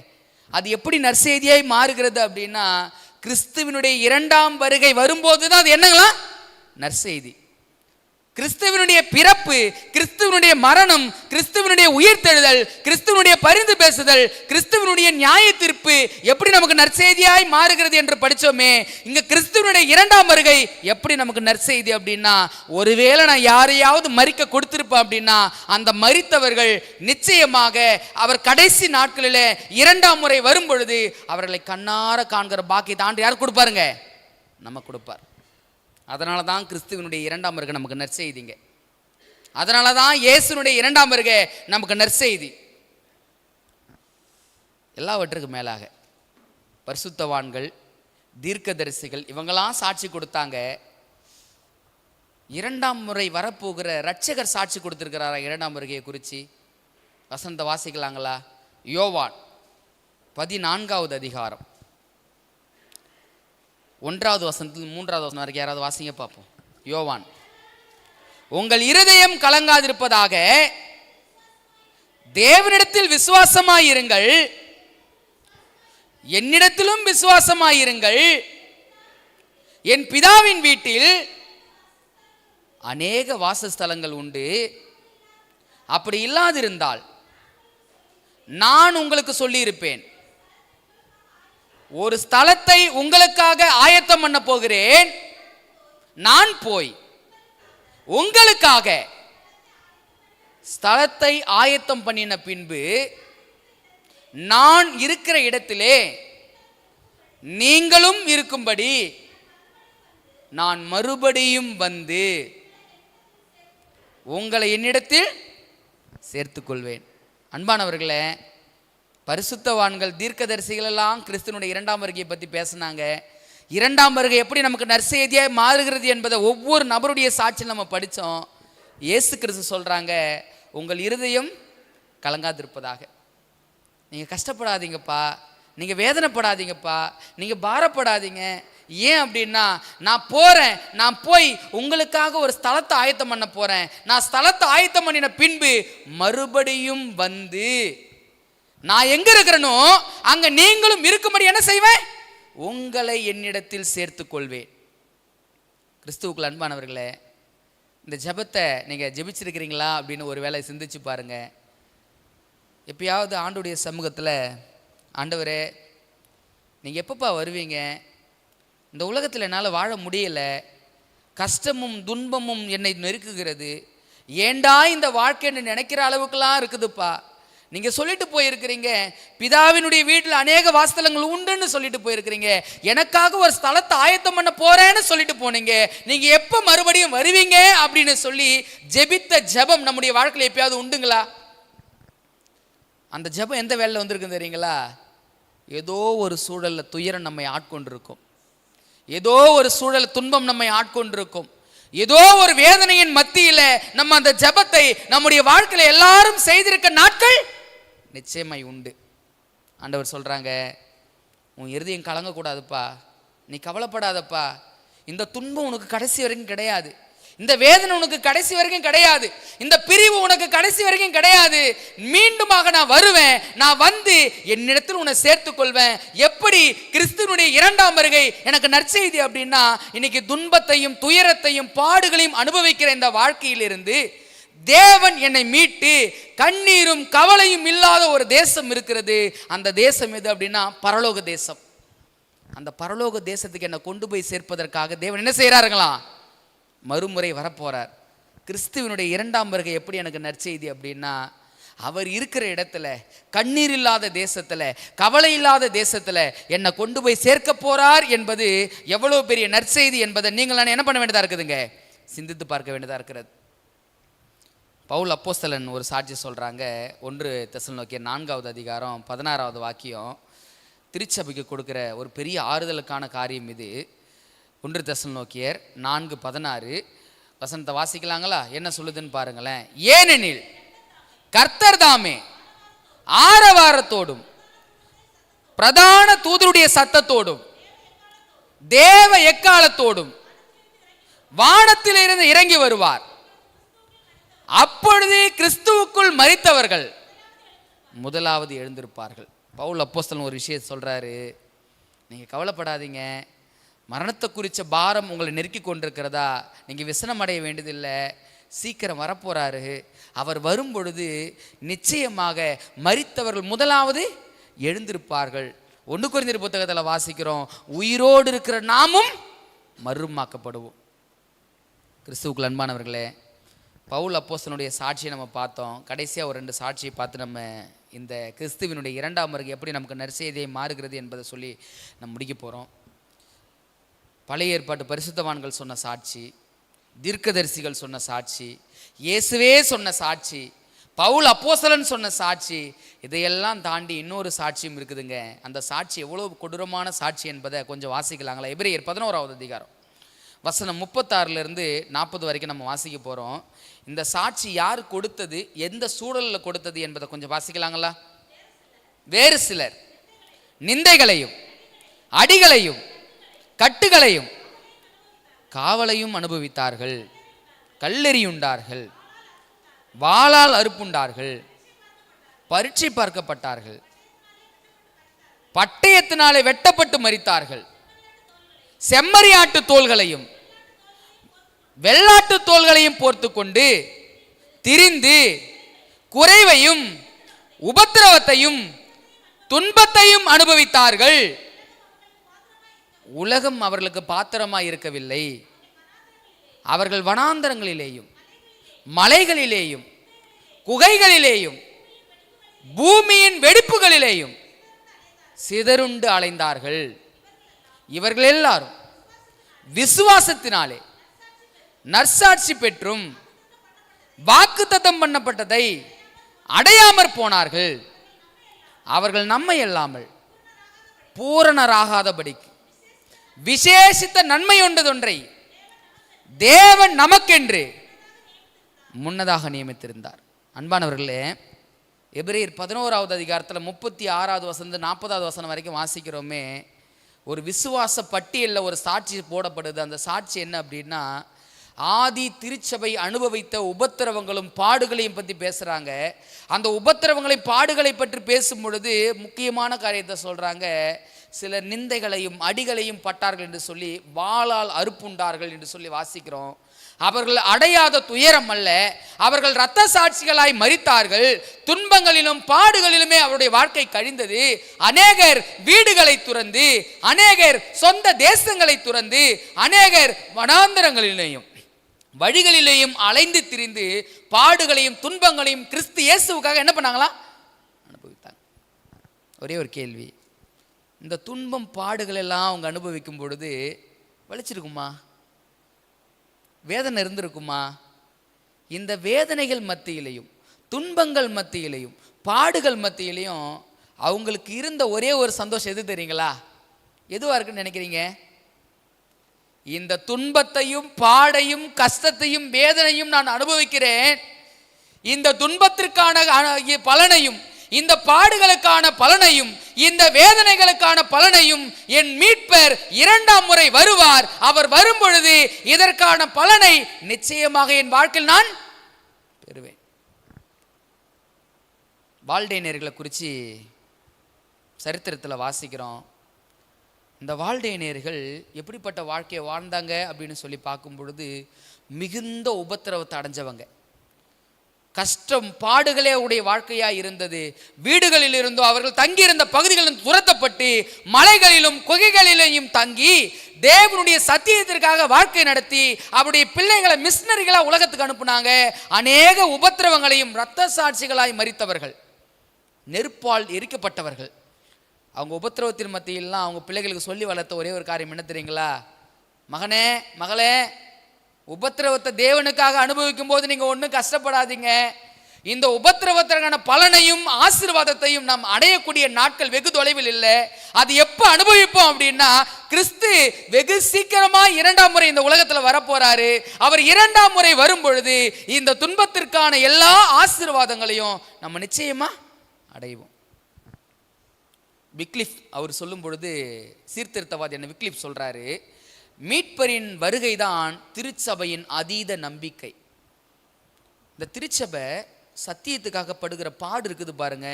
அது எப்படி நற்செய்தியாய் மாறுகிறது அப்படின்னா, கிறிஸ்துவினுடைய இரண்டாம் வருகை வரும்போது தான் அது என்னங்களா நற்செய்தி. கிறிஸ்துவனுடைய பிறப்பு, கிறிஸ்துவனுடைய மரணம், கிறிஸ்துவனுடைய உயிர்த்தெழுதல், கிறிஸ்துவனுடைய பரிந்து பேசுதல், கிறிஸ்துவனுடைய நியாய தீர்ப்பு எப்படி நமக்கு நற்செய்தியாய் மாறுகிறது என்று படித்தோமே, இங்க கிறிஸ்துவனுடைய இரண்டாம் வருகை எப்படி நமக்கு நற்செய்தி அப்படின்னா, ஒருவேளை நான் யாரையாவது மரிக்க கொடுத்திருப்பேன் அப்படின்னா அந்த மரித்தவர்கள் நிச்சயமாக அவர் கடைசி நாட்களில் இரண்டாம் முறை வரும் பொழுது அவர்களை கண்ணார காண்கிற பாக்கியத்தை ஆண்டு யார் கொடுப்பாருங்க, நம்ம கொடுப்பார். அதனால தான் கிறிஸ்துவனுடைய இரண்டாம் வருகை நமக்கு நற்செய்திங்க. அதனால தான் இயேசுனுடைய இரண்டாம் வருகை நமக்கு நற்செய்தி. எல்லாவற்றுக்கும் மேலாக பரிசுத்தவான்கள், தீர்க்கதரிசிகள் இவங்கெல்லாம் சாட்சி கொடுத்தாங்க. இரண்டாம் முறை வரப்போகிற இரட்சகர் சாட்சி கொடுத்திருக்கிறாரா இரண்டாம் வருகையை குறித்து? வசந்த வாசிக்கலாங்களா? யோவான் 14வது அதிகாரம் 1வது வசனத்தில் 3வது வசனம் வரைக்கும் யாராவது வாசிங்க பார்ப்போம். யோவான், உங்கள் இருதயம் கலங்காதிருப்பதாக தேவனிடத்தில் விசுவாசமாயிருங்கள், என்னிடத்திலும் விசுவாசமாயிருங்கள். என் பிதாவின் வீட்டில் அநேக வாசஸ்தலங்கள் உண்டு. அப்படி இல்லாதிருந்தால் நான் உங்களுக்கு சொல்லியிருப்பேன். ஒரு ஸ்தலத்தை உங்களுக்காக ஆயத்தம் பண்ண போகிறேன். நான் போய் உங்களுக்காக ஸ்தலத்தை ஆயத்தம் பண்ணின பின்பு நான் இருக்கிற இடத்திலே நீங்களும் இருக்கும்படி நான் மறுபடியும் வந்து உங்களை என்னிடத்தில் சேர்த்துக்கொள்வேன். அன்பானவர்களே, பரிசுத்தவான்கள், தீர்க்கதரிசிகள் எல்லாம் கிறிஸ்துவனுடைய இரண்டாம் வருகையை பற்றி பேசினாங்க. இரண்டாம் வருகை எப்படி நமக்கு நற்செய்தியாக மாறுகிறது என்பதை ஒவ்வொரு நபருடைய சாட்சியில் நம்ம படித்தோம். இயேசு கிறிஸ்து சொல்கிறாங்க, உங்கள் இருதயம் கலங்காதிருப்பதாக. நீங்கள் கஷ்டப்படாதீங்கப்பா, நீங்கள் வேதனைப்படாதீங்கப்பா, நீங்கள் பாரப்படாதீங்க. ஏன் அப்படின்னா, நான் போகிறேன், நான் போய் உங்களுக்காக ஒரு ஸ்தலத்தை ஆயத்தம் பண்ண போகிறேன். நான் ஸ்தலத்தை ஆயத்தம் பண்ணின பின்பு மறுபடியும் வந்து நான் எங்கே இருக்கிறேனோ அங்கே நீங்களும் இருக்கும்படி என்ன செய்வேன்? உங்களை என்னிடத்தில் சேர்த்து கொள்வேன். கிறிஸ்துவுக்குள் அன்பானவர்களே, இந்த ஜெபத்தை நீங்கள் ஜெபிச்சிருக்கிறீங்களா அப்படின்னு ஒரு வேளை சிந்திச்சு பாருங்கள். எப்பயாவது ஆண்டுடைய சமூகத்தில், ஆண்டவரே நீங்கள் எப்பப்பா வருவீங்க? இந்த உலகத்தில் என்னால் வாழ முடியலை, கஷ்டமும் துன்பமும் என்னை நெருக்குகிறது, ஏண்டா இந்த வாழ்க்கைன்னு நினைக்கிற அளவுக்குலாம் இருக்குதுப்பா. நீங்கள் சொல்லிட்டு போயிருக்கிறீங்க, பிதாவினுடைய வீட்டில் அநேக வாசஸ்தலங்கள் உண்டுன்னு சொல்லிட்டு போயிருக்கிறீங்க, எனக்காக ஒரு ஸ்தலத்தை ஆயத்தம் பண்ண போறேன்னு சொல்லிட்டு போனீங்க, நீங்கள் எப்போ மறுபடியும் வருவீங்க அப்படின்னு சொல்லி ஜெபித்த ஜெபம் நம்முடைய வாழ்க்கையில் எப்பயாவது உண்டுங்களா? அந்த ஜெபம் எந்த வேலையில் வந்திருக்கு தெரியுங்களா? ஏதோ ஒரு சூழலில் துயரம் நம்மை ஆட்கொண்டிருக்கும், ஏதோ ஒரு சூழல் துன்பம் நம்மை ஆட்கொண்டிருக்கும், ஏதோ ஒரு வேதனையின் மத்தியில் நம்ம அந்த ஜெபத்தை நம்முடைய வாழ்க்கையில் எல்லாரும் செய்திருக்க நாட்கள் நிச்சயமாய் உண்டு. ஆண்டவர் சொல்றாங்க, உன் இருதயம் கலங்கக்கூடாதுப்பா, நீ கவலைப்படாதப்பா, இந்த துன்பம் உனக்கு கடைசி வரைக்கும் கிடையாது, இந்த வேதனை உனக்கு கடைசி வரைக்கும் கிடையாது, இந்த பிரிவு உனக்கு கடைசி வரைக்கும் கிடையாது. மீண்டுமாக நான் வருவேன், நான் வந்து என்னிடத்தில் உன்னை சேர்த்துக் கொள்வேன். எப்படி கிறிஸ்துவனுடைய இரண்டாம் வருகை எனக்கு நற்செய்தி அப்படின்னா, இன்னைக்கு துன்பத்தையும் துயரத்தையும் பாடுகளையும் அனுபவிக்கிற இந்த வாழ்க்கையிலிருந்து தேவன் என்னை மீட்டு கண்ணீரும் கவலையும் இல்லாத ஒரு தேசம் இருக்கிறது. அந்த தேசம் எது அப்படின்னா பரலோக தேசம். அந்த பரலோக தேசத்துக்கு என்னை கொண்டு போய் சேர்ப்பதற்காக தேவன் என்ன செய்கிறாருங்களா? மறுமுறை வரப்போறார். கிறிஸ்துவனுடைய இரண்டாம் வருகை எப்படி எனக்கு நற்செய்தி அப்படின்னா, அவர் இருக்கிற இடத்துல, கண்ணீர் இல்லாத தேசத்துல, கவலை இல்லாத தேசத்துல என்னை கொண்டு போய் சேர்க்க போறார் என்பது எவ்வளவு பெரிய நற்செய்தி என்பதை நீங்கள் நான் என்ன பண்ண வேண்டியதா இருக்குதுங்க? சிந்தித்து பார்க்க வேண்டியதா இருக்கிறது. பவுல் அப்போஸ்தலன் ஒரு சாட்சி சொல்றாங்க. 1 தெசலோனிக்கேயர் 4வது அதிகாரம் 16வது வாக்கியம் திருச்சபைக்கு கொடுக்கிற ஒரு பெரிய ஆறுதலுக்கான காரியம் இது. 1 தெசலோனிக்கேயர் 4:16 வசனத்தை வாசிக்கலாங்களா? என்ன சொல்லுதுன்னு பாருங்களேன். ஏனெனில் கர்த்தர் தாமே ஆரவாரத்தோடும் பிரதான தூதருடைய சத்தத்தோடும் தேவ எக்காலத்தோடும் வானத்திலிருந்து இறங்கி வருவார். அப்பொழுது கிறிஸ்துவுக்குள் மரித்தவர்கள் முதலாவது எழுந்திருப்பார்கள். பவுல் அப்போஸ்தலன் ஒரு விஷயத்தை சொல்றாரு, நீங்க கவலைப்படாதீங்க, மரணத்தை குறித்த பாரம் உங்களை நெருக்கி கொண்டிருக்கிறதா? நீங்கள் விசனம் அடைய வேண்டியதில்லை, சீக்கிரம் வரப்போறாரு. அவர் வரும் பொழுது நிச்சயமாக மரித்தவர்கள் முதலாவது எழுந்திருப்பார்கள். 1 கொரிந்தியர் புத்தகத்தில் வாசிக்கிறோம், உயிரோடு இருக்கிற நாமும் மறுமாக்கப்படுவோம். கிறிஸ்துவுக்குள் அன்பானவர்களே, பவுல் அப்போஸ்தலனுடைய சாட்சியை நம்ம பார்த்தோம். கடைசியாக ஒரு 2 சாட்சியை பார்த்து நம்ம இந்த கிறிஸ்துவினுடைய இரண்டாம் வருகை எப்படி நமக்கு நற்செய்தியை மாறுகிறது என்பதை சொல்லி நம்ம முடிக்க போகிறோம். பழைய ஏற்பாட்டு பரிசுத்தவான்கள் சொன்ன சாட்சி, தீர்க்கதரிசிகள் சொன்ன சாட்சி, இயேசுவே சொன்ன சாட்சி, பவுல் அப்போஸ்தலன் சொன்ன சாட்சி, இதையெல்லாம் தாண்டி இன்னொரு சாட்சியும் இருக்குதுங்க. அந்த சாட்சி எவ்வளோ கொடூரமான சாட்சி என்பதை கொஞ்சம் வாசிக்கலாங்களா? எபிரேயர் 11வது அதிகாரம் வசனம் 36லேருந்து 40 வரைக்கும் நம்ம வாசிக்க போகிறோம். இந்த சாட்சி யார் கொடுத்தது, எந்த சூழலில் கொடுத்தது என்பதை கொஞ்சம் வாசிக்கலாங்களா? வேறு சிலர் நிந்தைகளையும் அடிகளையும் கட்டுகளையும் காவலையும் அனுபவித்தார்கள், கல்லெறியுண்டார்கள், வாளால் அறுப்புண்டார்கள், பரீட்சை பார்க்கப்பட்டார்கள், பட்டயத்தினாலே வெட்டப்பட்டு மரித்தார்கள், செம்மறியாட்டு தோள்களையும் வெள்ளாட்டு தோள்களையும் போர்த்து கொண்டு திரிந்து குறைவையும் உபத்திரவத்தையும் துன்பத்தையும் அனுபவித்தார்கள். உலகம் அவர்களுக்கு பாத்திரமாய் இருக்கவில்லை. அவர்கள் வனாந்தரங்களிலேயும் மலைகளிலேயும் குகைகளிலேயும் பூமியின் வெடிப்புகளிலேயும் சிதறுண்டு அலைந்தார்கள். இவர்கள் எல்லாரும் விசுவாசத்தினாலே நற்சாட்சி பெற்றும் வாக்குத்தத்தம் பண்ணப்பட்டதை அடையாமற் போனார்கள். அவர்கள் நம்மை அல்லாமல் பூரணராகாதபடிக்கு விசேஷித்த நன்மை ஒன்றதொன்றை தேவன் நமக்கென்று முன்னதாக நியமித்திருந்தார். அன்பானவர்களே, எபிரேயர் 11வது அதிகாரத்தில் 36வது வசனம் 40வது வசனம் வரைக்கும் வாசிக்கிறோமே. ஒரு விசுவாச பட்டியலில் ஒரு சாட்சி போடப்படுது. அந்த சாட்சி என்ன அப்படின்னா, ஆதி திருச்சபை அனுபவித்த உபத்திரவங்களும் பாடுகளையும் பற்றி பேசுகிறாங்க. அந்த உபத்திரவங்களையும் பாடுகளை பற்றி பேசும் பொழுது முக்கியமான காரியத்தை சொல்கிறாங்க. சிலர் நிந்தைகளையும் அடிகளையும் பட்டார்கள் என்று சொல்லி வாளால் அறுப்புண்டார்கள் என்று சொல்லி வாசிக்கிறோம். அவர்கள் அடையாத துயரம் அல்ல, அவர்கள் இரத்த சாட்சிகளாய் மரித்தார்கள். துன்பங்களிலும் பாடுகளிலுமே அவருடைய வாழ்க்கை கழிந்தது. அநேகர் வீடுகளை துறந்து, அநேகர் சொந்த தேசங்களை துறந்து, அநேகர் வனாந்தரங்களிலேயும் வழிகளிலேயும் அலைந்து திரிந்து பாடுகளையும் துன்பங்களையும் கிறிஸ்து இயேசுவுக்காக என்ன பண்ணாங்களா? அனுபவித்தாங்க. ஒரே ஒரு கேள்வி, இந்த துன்பம் பாடுகள் எல்லாம் அவங்க அனுபவிக்கும் பொழுது வலிச்சிருக்குமா? வேதனை இருந்திருக்குமா? இந்த வேதனைகள் மத்தியிலையும் துன்பங்கள் மத்தியிலையும் பாடுகள் மத்தியிலையும் அவங்களுக்கு இருந்த ஒரே ஒரு சந்தோஷம் எது தெரியுங்களா? எதுவா இருக்குன்னு நினைக்கிறீங்க? இந்த துன்பத்தையும் பாடையும் கஷ்டத்தையும் வேதனையும் நான் அனுபவிக்கிறேன், இந்த துன்பத்திற்கான பலனையும் இந்த பாடுகளுக்கான பலனையும் இந்த வேதனைகளுக்கான பலனையும் என் மீட்பர் 2ஆம் முறை வருவார். அவர் வரும் பொழுது இதற்கான பலனை நிச்சயமாக என் வாழ்க்கையில் நான் பெறுவேன். வால்டேனியர்களை குறித்து சரித்திரத்தில் வாசிக்கிறோம். இந்த வால்டேனியர்கள் எப்படிப்பட்ட வாழ்க்கையை வாழ்ந்தாங்க அப்படின்னு சொல்லி பார்க்கும் பொழுது மிகுந்த உபத்திரவத்தை அடைஞ்சவங்க. கஷ்டம் பாடுகளே அவருடைய வாழ்க்கையாக இருந்தது. வீடுகளில் இருந்தோ அவர்கள் தங்கியிருந்த பகுதிகளிலும் துரத்தப்பட்டு மலைகளிலும் குகைகளிலேயும் தங்கி தேவனுடைய சத்தியத்திற்காக வாழ்க்கை நடத்தி அவருடைய பிள்ளைகளை மிஷனரிகளாக உலகத்துக்கு அனுப்புனாங்க. அநேக உபத்திரவங்களையும் இரத்த சாட்சிகளாய் மரித்தவர்கள், நெருப்பால் எரிக்கப்பட்டவர்கள். அவங்க உபத்திரவத்தின் மத்தியிலாம் அவங்க பிள்ளைகளுக்கு சொல்லி வளர்த்த ஒரே ஒரு காரியம் என்ன தெரியுங்களா? மகனே மகளே, உபத்திரவத்தை தேவனுக்காக அனுபவிக்கும் போது நீங்க ஒன்றும் கஷ்டப்படாதீங்க. இந்த உபத்திரவத்திற்கான பலனையும் ஆசீர்வாதத்தையும் நாம் அடையக்கூடிய நாட்கள் வெகு தொலைவில் இல்லை. அது எப்போ அனுபவிப்போம் அப்படின்னா, கிறிஸ்து வெகு சீக்கிரமா 2ஆம் முறை இந்த உலகத்தில் வரப்போறாரு. அவர் 2ஆம் முறை வரும் பொழுது இந்த துன்பத்திற்கான எல்லா ஆசீர்வாதங்களையும் நம்ம நிச்சயமா அடைவோம். விக்லிஃப் அவர் சொல்லும் பொழுது, சீர்திருத்தவாதி என்ன விக்லிஃப் சொல்றாரு, மீட்பரின் வருகைதான் திருச்சபையின் அதீத நம்பிக்கை. இந்த திருச்சபை சத்தியத்துக்காக படுகிற பாடு இருக்குது பாருங்க,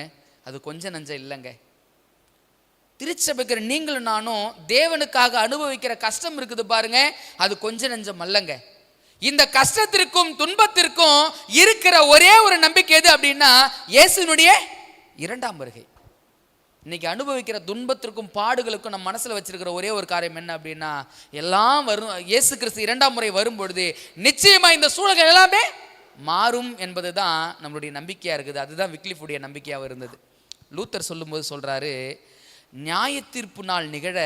அது கொஞ்சம் நஞ்சம் இல்லைங்க. திருச்சபைக்கிற நீங்களும் நானும் தேவனுக்காக அனுபவிக்கிற கஷ்டம் இருக்குது பாருங்க, அது கொஞ்சம் நஞ்சம் அல்லங்க. இந்த கஷ்டத்திற்கும் துன்பத்திற்கும் இருக்கிற ஒரே ஒரு நம்பிக்கை எது அப்படின்னா, இயேசுனுடைய 2ஆம் வருகை. இன்னைக்கு அனுபவிக்கிற துன்பத்திற்கும் பாடுகளுக்கும் நம்ம மனசுல வச்சிருக்கிற ஒரே ஒரு காரியம் என்ன அப்படின்னா, எல்லாம் வரும், இயேசு கிறிஸ்து 2ஆம் முறை வரும் பொழுது நிச்சயமா இந்த சூழல்கள் எல்லாமே மாறும் என்பது தான் நம்மளுடைய நம்பிக்கையா இருக்குது. அதுதான் விக்லிஃபுடைய நம்பிக்கையாக இருந்தது. லூத்தர் சொல்லும்போது சொல்றாரு, நியாய தீர்ப்பு நாள் நிகழ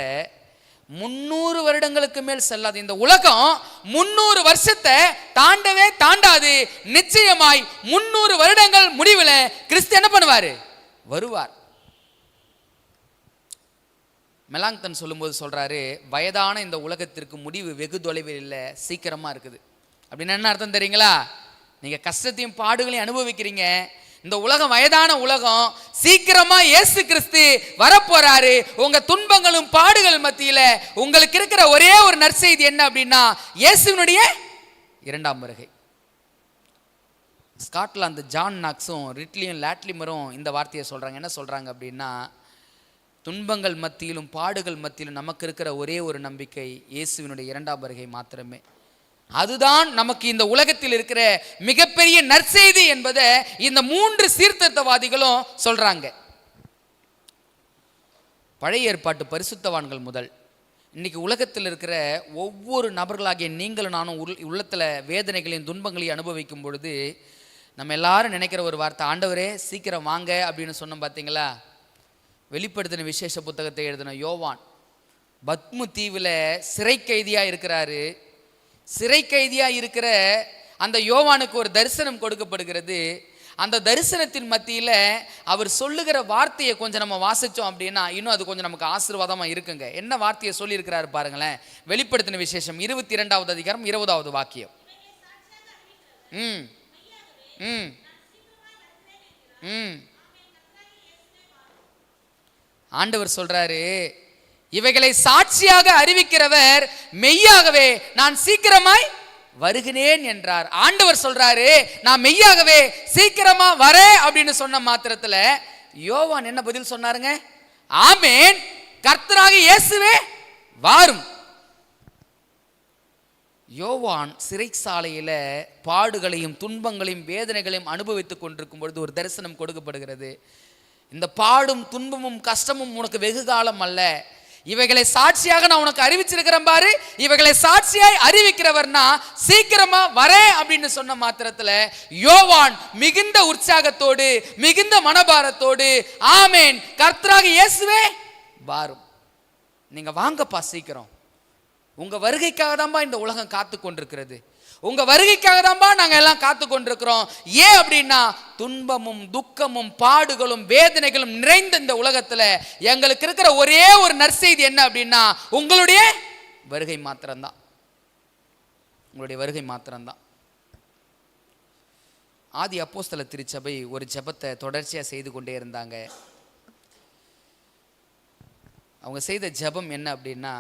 300 வருடங்களுக்கு மேல் செல்லாது. இந்த உலகம் 300 வருஷத்தை தாண்டவே தாண்டாது. நிச்சயமாய் 300 வருடங்கள் முடிவில் கிறிஸ்து என்ன பண்ணுவாரு? வருவார். மெலாங்தன் சொல்லும்போது சொல்றாரு, வயதான இந்த உலகத்திற்கு முடிவு வெகு தொலைவில் இல்லை, சீக்கிரமா இருக்குது. அப்படின்னு என்ன அர்த்தம் தெரியுங்களா? நீங்க கஷ்டத்தையும் பாடுகளையும் அனுபவிக்கிறீங்க. இந்த உலகம் வயதான உலகம், சீக்கிரமா இயேசு கிறிஸ்து வரப்போறாரு. உங்க துன்பங்களும் பாடுகள் மத்தியில உங்களுக்கு இருக்கிற ஒரே ஒரு நற்செய்தி என்ன அப்படின்னா, இயேசுவினுடைய 2ஆம் வருகை. ஸ்காட்லாந்து ஜான் நாக்ஸும் ரிட்லியும் லாட்லிமரும் இந்த வார்த்தையை சொல்றாங்க. என்ன சொல்றாங்க அப்படின்னா, துன்பங்கள் மத்தியிலும் பாடுகள் மத்தியிலும் நமக்கு இருக்கிற ஒரே ஒரு நம்பிக்கை இயேசுவினுடைய 2ஆம் வருகை மாத்திரமே. அதுதான் நமக்கு இந்த உலகத்தில் இருக்கிற மிகப்பெரிய நற்செய்தி என்பதை இந்த 3 சீர்திருத்தவாதிகளும் சொல்றாங்க. பழைய ஏற்பாட்டு பரிசுத்தவான்கள் முதல் இன்னைக்கு உலகத்தில் இருக்கிற ஒவ்வொரு நபர்களாகிய நீங்களும் நானும் உள்ளத்தில் வேதனைகளையும் துன்பங்களையும் அனுபவிக்கும் பொழுது நம்ம எல்லாரும் நினைக்கிற ஒரு வார்த்தை, ஆண்டவரே சீக்கிரம் வாங்க அப்படின்னு சொன்னோம். பார்த்தீங்களா? வெளிப்படுத்தின விசேஷ புத்தகத்தை எழுதின யோவான் பத்மு தீவில் சிறை கைதியாக இருக்கிறாரு. சிறை கைதியாக இருக்கிற அந்த யோவானுக்கு ஒரு தரிசனம் கொடுக்கப்படுகிறது. அந்த தரிசனத்தின் மத்தியில் அவர் சொல்லுகிற வார்த்தையை கொஞ்சம் நம்ம வாசித்தோம் அப்படின்னா இன்னும் அது கொஞ்சம் நமக்கு ஆசீர்வாதமாக இருக்குங்க. என்ன வார்த்தையை சொல்லியிருக்கிறாரு பாருங்களேன். வெளிப்படுத்தின விசேஷம் 22வது அதிகாரம் 20வது வாக்கியம். ம் ம் ம் ஆண்டவர் சொல்றாரு, இவைகளை சாட்சியாக அறிவிக்கிறவர் மெய்யாகவே நான் சீக்கிரமாய் வருகிறேன் என்றார். ஆண்டவர் சொல்றாரு, நான் மெய்யாகவே சீக்கிரமா வரேன் அப்படின்னு சொன்ன மாத்திரத்துல யோவான் என்ன பதில் சொன்னாருங்க? ஆமென், கர்த்தராகிய இயேசுவே வாரும். யோவான் சிறைச்சாலையில பாடுகளையும் துன்பங்களையும் வேதனைகளையும் அனுபவித்துக் கொண்டிருக்கும் பொழுது ஒரு தரிசனம் கொடுக்கப்படுகிறது. இந்த பாடும் துன்பமும் கஷ்டமும் உனக்கு வெகு காலம் அல்ல, இவைகளை சாட்சியாக நான் உனக்கு அறிவிச்சிருக்கிறேன் பாரு, இவைகளை சாட்சியாய் அறிவிக்கிறவர்னா சீக்கிரமா வரேன் அப்படின்னு சொன்ன மாத்திரத்துல யோவான் மிகுந்த உற்சாகத்தோடு மிகுந்த மனபாரத்தோடு ஆமென், கர்த்தராகிய இயேசுவே வாரும், நீங்க வாங்கப்பா சீக்கிரம், உங்க வருகைக்காக தான்பா இந்த உலகம் காத்து கொண்டிருக்கிறது, உங்க வருகைக்காக தான்பா நாங்க எல்லாம் காத்து கொண்டிருக்கிறோம். ஏன் அப்படின்னா துன்பமும் துக்கமும் பாடுகளும் வேதனைகளும் நிறைந்த இந்த உலகத்துல எங்களுக்கு இருக்கிற ஒரே ஒரு நற்செய்தி என்ன அப்படின்னா உங்களுடைய வருகை மாத்திரம்தான், உங்களுடைய வருகை மாத்திரம்தான். ஆதி அப்போஸ்தல திருச்சபை ஒரு ஜெபத்தை தொடர்ச்சியா செய்து கொண்டே இருந்தாங்க. அவங்க செய்த ஜெபம் என்ன அப்படின்னா,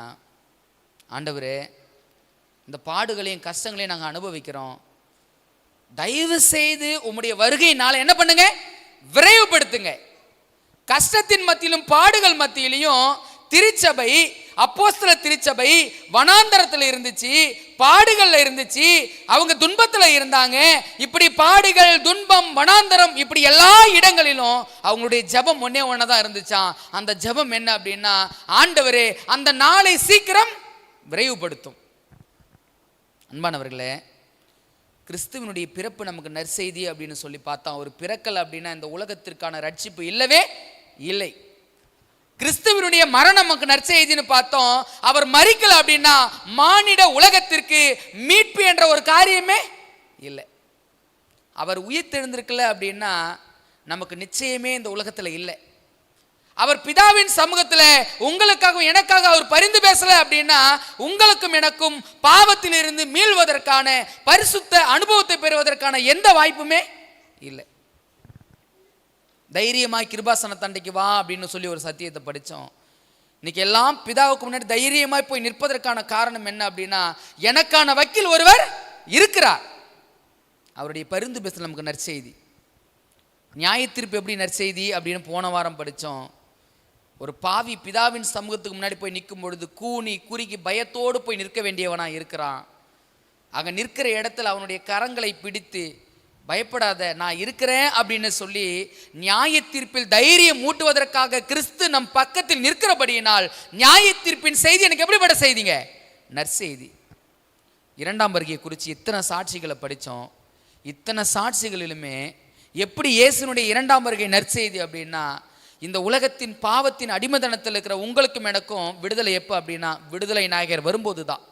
ஆண்டவரே, இந்த பாடுகளையும் கஷ்டங்களையும் நாங்கள் அனுபவிக்கிறோம், தயவு செய்து உம்முடைய வருகையினால என்ன பண்ணுங்க, விரைவுபடுத்துங்க. கஷ்டத்தின் மத்தியிலும் பாடுகள் மத்தியிலையும் திருச்சபை, அப்போஸ்தல திருச்சபை வனாந்தரத்தில் இருந்துச்சு, பாடுகள்ல இருந்துச்சு, அவங்க துன்பத்தில் இருந்தாங்க. இப்படி பாடுகள் துன்பம் வனாந்தரம் இப்படி எல்லா இடங்களிலும் அவங்களுடைய ஜெபம் ஒன்னே ஒன்னதான் இருந்துச்சாம். அந்த ஜெபம் என்ன அப்படின்னா, ஆண்டவரே அந்த நாளை சீக்கிரம் விரைவுபடுத்தும். அன்பானவர்களே, கிறிஸ்துவனுடைய பிறப்பு நமக்கு நற்செய்தி அப்படின்னு சொல்லி பார்த்தா, ஒரு பிறக்கல் அப்படின்னா இந்த உலகத்திற்கான ரட்சிப்பு இல்லவே இல்லை. கிறிஸ்துவனுடைய மரணம் நமக்கு நற்செய்தின்னு பார்த்தோம். அவர் மரிக்கல அப்படின்னா மானிட உலகத்திற்கு மீட்பு என்ற ஒரு காரியமே இல்லை. அவர் உயிர் தெழுந்திருக்கல அப்படின்னா நமக்கு நிச்சயமே இந்த உலகத்தில் இல்லை. அவர் பிதாவின் சமூகத்தில் உங்களுக்காக எனக்காக அவர் பரிந்து பேசல அப்படின்னா உங்களுக்கும் எனக்கும் பாவத்தில் இருந்து மீள்வதற்கான பரிசுத்த அனுபவத்தை பெறுவதற்கான எந்த வாய்ப்புமே இல்லை. தைரியமாய் கிருபாசன தண்டைக்கு வா அப்படின்னு சொல்லி ஒரு சத்தியத்தை படித்தோம். இன்னைக்கு எல்லாம் பிதாவுக்கு முன்னாடி தைரியமாய் போய் நிற்பதற்கான காரணம் என்ன அப்படின்னா, எனக்கான வக்கீல் ஒருவர் இருக்கிறார். அவருடைய பரிந்து பேசல நமக்கு நற்செய்தி. நியாயத்தீர்ப்பு எப்படி நற்செய்தி அப்படின்னு போன வாரம் படித்தோம். ஒரு பாவி பிதாவின் சமூகத்துக்கு முன்னாடி போய் நிற்கும் பொழுது கூனி குறுகி பயத்தோடு போய் நிற்க வேண்டியவனா இருக்கிறான். அங்கே நிற்கிற இடத்துல அவனுடைய கரங்களை பிடித்து பயப்படாத நான் இருக்கிறேன் அப்படின்னு சொல்லி நியாய தீர்ப்பில் தைரியம் ஊட்டுவதற்காக கிறிஸ்து நம் பக்கத்தில் நிற்கிறபடியினால் நியாய தீர்ப்பின் செய்தி எனக்கு எப்படிப்பட்ட செய்திங்க, நற்செய்தி. இரண்டாம் வருகையை குறித்து இத்தனை சாட்சிகளை படித்தோம். இத்தனை சாட்சிகளிலுமே எப்படி இயேசுனுடைய இரண்டாம் வருகை நற்செய்தி அப்படின்னா, இந்த உலகத்தின் பாவத்தின் அடிமதனத்தில் இருக்கிற உங்களுக்கும் எனக்கும் விடுதலை எப்போ அப்படின்னா விடுதலை நாயகர் வரும்போது தான்.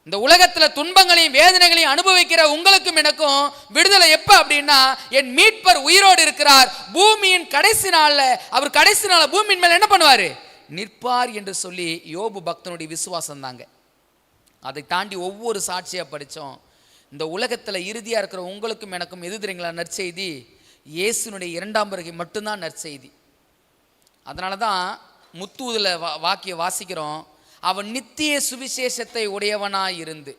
இந்த உலகத்தில் துன்பங்களையும் வேதனைகளையும் அனுபவிக்கிற உங்களுக்கும் எனக்கும் விடுதலை எப்போ அப்படின்னா, என் மீட்பர் உயிரோடு இருக்கிறார், பூமியின் கடைசி நாளில் அவர் கடைசி நாள் பூமியின் மேல் என்ன பண்ணுவார், நிற்பார் என்று சொல்லி யோபு பக்தனுடைய விசுவாசம் தாங்க. அதை தாண்டி ஒவ்வொரு சாட்சியாக படித்தோம். இந்த உலகத்தில் இறுதியாக இருக்கிற உங்களுக்கும் எனக்கும் எது தெரியுங்களா நற்செய்தி, இயேசுனுடைய இரண்டாம் வருகை மட்டும்தான் நற்செய்தி. அதனால தான் முத்தூதில் வாக்கிய வாசிக்கிறோம், அவன் நித்திய சுவிசேஷத்தை உடையவனாய் இருந்து.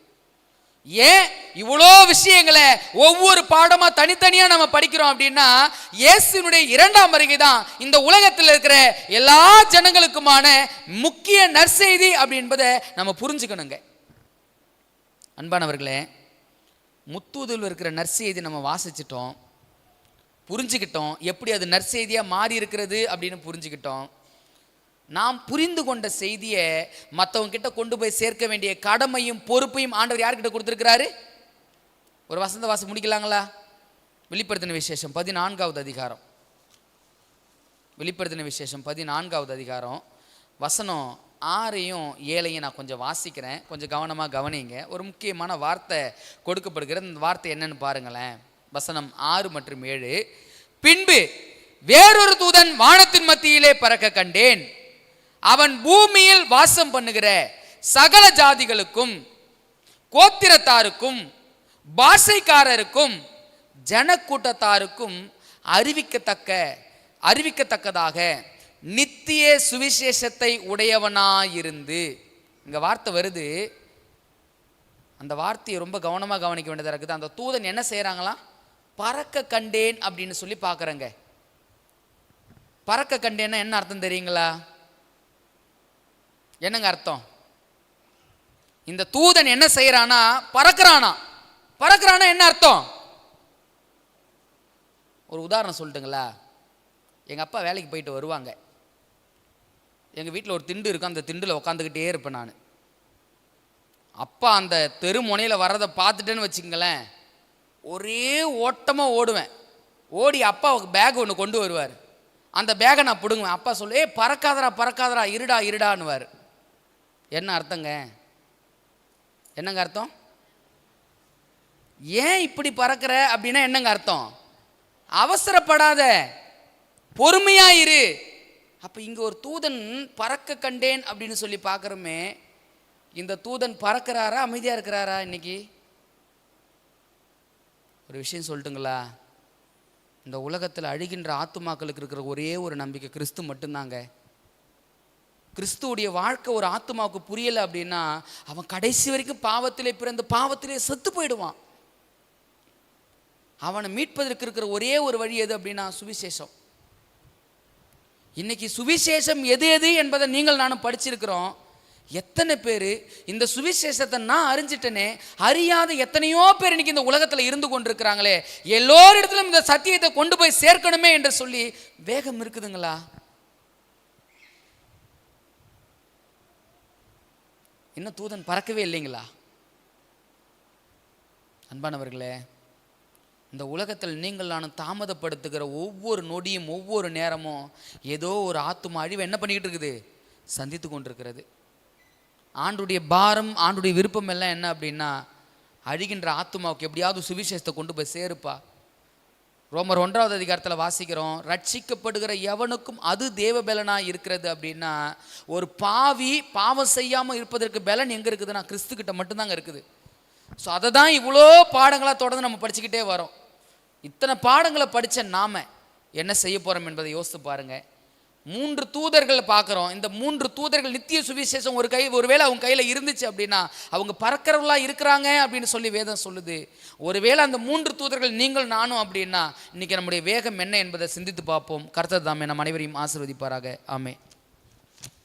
ஏன் இவ்வளோ விஷயங்களை ஒவ்வொரு பாடமா தனித்தனியா நம்ம படிக்கிறோம் அப்படின்னா, இயேசுனுடைய இரண்டாம் வருகை தான் இந்த உலகத்தில் இருக்கிற எல்லா ஜனங்களுக்குமான முக்கிய நற்செய்தி அப்படின்பதை நம்ம புரிஞ்சுக்கணுங்க. அன்பானவர்களே, முத்தூதில் இருக்கிற நற்செய்தி நம்ம வாசிச்சிட்டோம், புரிஞ்சுக்கிட்டோம். எப்படி அது நற்செய்தியாக மாறி இருக்கிறது அப்படின்னு புரிஞ்சுக்கிட்டோம். நாம் புரிந்து கொண்ட செய்தியை மற்றவங்க கிட்ட கொண்டு போய் சேர்க்க வேண்டிய கடமையும் பொறுப்பையும் ஆண்டவர் யார்கிட்ட கொடுத்துருக்கிறாரு? ஒரு வசந்த வாசம் முடிக்கலாங்களா? வெளிப்படுத்தின விசேஷம் 14வது அதிகாரம். வெளிப்படுத்தின விசேஷம் 14வது அதிகாரம் வசனம் 6ஐயும் 7ஐயும் நான் கொஞ்சம் வாசிக்கிறேன், கொஞ்சம் கவனமாக கவனிங்க. ஒரு முக்கியமான வார்த்தை கொடுக்கப்படுகிறது. இந்த வார்த்தை என்னன்னு பாருங்களேன். வசனம் 6 மற்றும் 7. பின்பு வேறொரு தூதன் வானத்தின் மத்தியிலே பறக்க கண்டேன். அவன் பூமியில் வாசம் பண்ணுகிற சகல ஜாதிகளுக்கும், கோத்திரத்தாருக்கும், பாஷைக்காரருக்கும், ஜனக்கூட்டத்தாருக்கும் அறிவிக்கத்தக்கதாக நித்திய சுவிசேஷத்தை உடையவனாயிருந்து. இங்க வார்த்தை வருது, அந்த வார்த்தையை ரொம்ப கவனமாக கவனிக்க வேண்டியதாக இருக்குது. அந்த தூதன் என்ன செய்கிறாங்களாம்? பறக்க கண்டேன் அப்படின்னு சொல்லி பார்க்குறேங்க. பறக்க கண்டேன்னா என்ன அர்த்தம் தெரியுங்களா? என்னங்க அர்த்தம்? இந்த தூதன் என்ன செய்யறானா? பறக்கிறானா. பறக்கிறானா என்ன அர்த்தம்? ஒரு உதாரணம் சொல்லட்டுங்களா? எங்கள் அப்பா வேலைக்கு போயிட்டு வருவாங்க. எங்கள் வீட்டில் ஒரு திண்டு இருக்கும், அந்த திண்டில் உட்காந்துக்கிட்டே இருப்பேன் நான். அப்பா அந்த தெரு முனையில் வர்றதை பார்த்துட்டேன்னு வச்சுங்களேன், ஒரே ஓட்டமாக ஓடுவேன். ஓடி அப்பாவுக்கு பேக் ஒன்று கொண்டு வருவார். அந்த பேக்கை நான் பிடுங்குவேன். அப்பா சொல்லு, பறக்காதரா பறக்காதரா, இருடான்னுவார். என்ன அர்த்தங்க? என்னங்க அர்த்தம்? ஏன் இப்படி பறக்கிற அப்படின்னா என்னங்க அர்த்தம்? அவசரப்படாத, பொறுமையாயிரு. அப்போ இங்கே ஒரு தூதன் பறக்க கண்டேன் அப்படின்னு சொல்லி பார்க்குறோமே, இந்த தூதன் பறக்கிறாரா அமைதியாக இருக்கிறாரா? இன்னைக்கு ஒரு விஷயம் சொல்லட்டுங்களா? இந்த உலகத்தில் அழுகின்ற ஆத்துமாக்களுக்கு இருக்கிற ஒரே ஒரு நம்பிக்கை கிறிஸ்து மட்டும்தாங்க. கிறிஸ்துவுடைய வாழ்க்கை ஒரு ஆத்துமாவுக்கு புரியலை அப்படின்னா அவன் கடைசி வரைக்கும் பாவத்திலே பிறந்து பாவத்திலே செத்து போயிடுவான். அவனை மீட்பதற்கு இருக்கிற ஒரே ஒரு வழி எது அப்படின்னா சுவிசேஷம். இன்னைக்கு சுவிசேஷம் எது எது என்பதை நீங்கள் நானும் படிச்சிருக்கிறோம். எத்தனை பேர் இந்த சுவிசேஷத்தை நான் அறிஞ்சிட்டனே, அறியாத எத்தனையோ பேர் இன்னைக்கு இந்த உலகத்தில் இருந்து கொண்டிருக்கிறாங்களே, எல்லோரிடத்திலும் இந்த சத்தியத்தை கொண்டு போய் சேர்க்கணுமே என்று சொல்லி வேகம் இருக்குதுங்களா? இன்னும் தூதன் பறக்கவே இல்லைங்களா? அன்பானவர்களே, இந்த உலகத்தில் நீங்கள் நானும் தாமதப்படுத்துகிற ஒவ்வொரு நொடியும் ஒவ்வொரு நேரமும் ஏதோ ஒரு ஆத்துமா அழிவு என்ன பண்ணிக்கிட்டு இருக்குது? சந்தித்து கொண்டிருக்கிறது. ஆண்டுடைய பாரம், ஆண்டுடைய விருப்பம் எல்லாம் என்ன அப்படின்னா, அழிகின்ற ஆத்துமாவுக்கு எப்படியாவது சுவிசேஷத்தை கொண்டு போய் சேருப்பா. ரோமர் 1வது அதிகாரத்தில் வாசிக்கிறோம், ரட்சிக்கப்படுகிற எவனுக்கும் அது தேவ பலனாக இருக்கிறது அப்படின்னா, ஒரு பாவி பாவம் செய்யாமல் இருப்பதற்கு பலன் எங்கே இருக்குதுன்னா கிறிஸ்துக்கிட்ட மட்டும்தாங்க இருக்குது. ஸோ அதை தான் இவ்வளோ பாடங்களாக தொடர்ந்து நம்ம படிச்சுக்கிட்டே வரோம். இத்தனை பாடங்களை படித்த நாம என்ன செய்ய போகிறோம் என்பதை யோசித்து பாருங்கள். 3 தூதர்கள் பார்க்குறோம். இந்த 3 தூதர்கள் நித்திய சுவிசேஷம் ஒருவேளை அவங்க கையில் இருந்துச்சு அப்படின்னா அவங்க பறக்கிறவர்களாக இருக்கிறாங்க அப்படின்னு சொல்லி வேதம் சொல்லுது. ஒருவேளை அந்த 3 தூதர்கள் நீங்கள் நானும் அப்படின்னா இன்னைக்கு நம்முடைய வேகம் என்ன என்பதை சிந்தித்து பார்ப்போம். கர்த்தர் தாமே நம் அனைவரையும் ஆசீர்வதிப்பாராக. ஆமென்.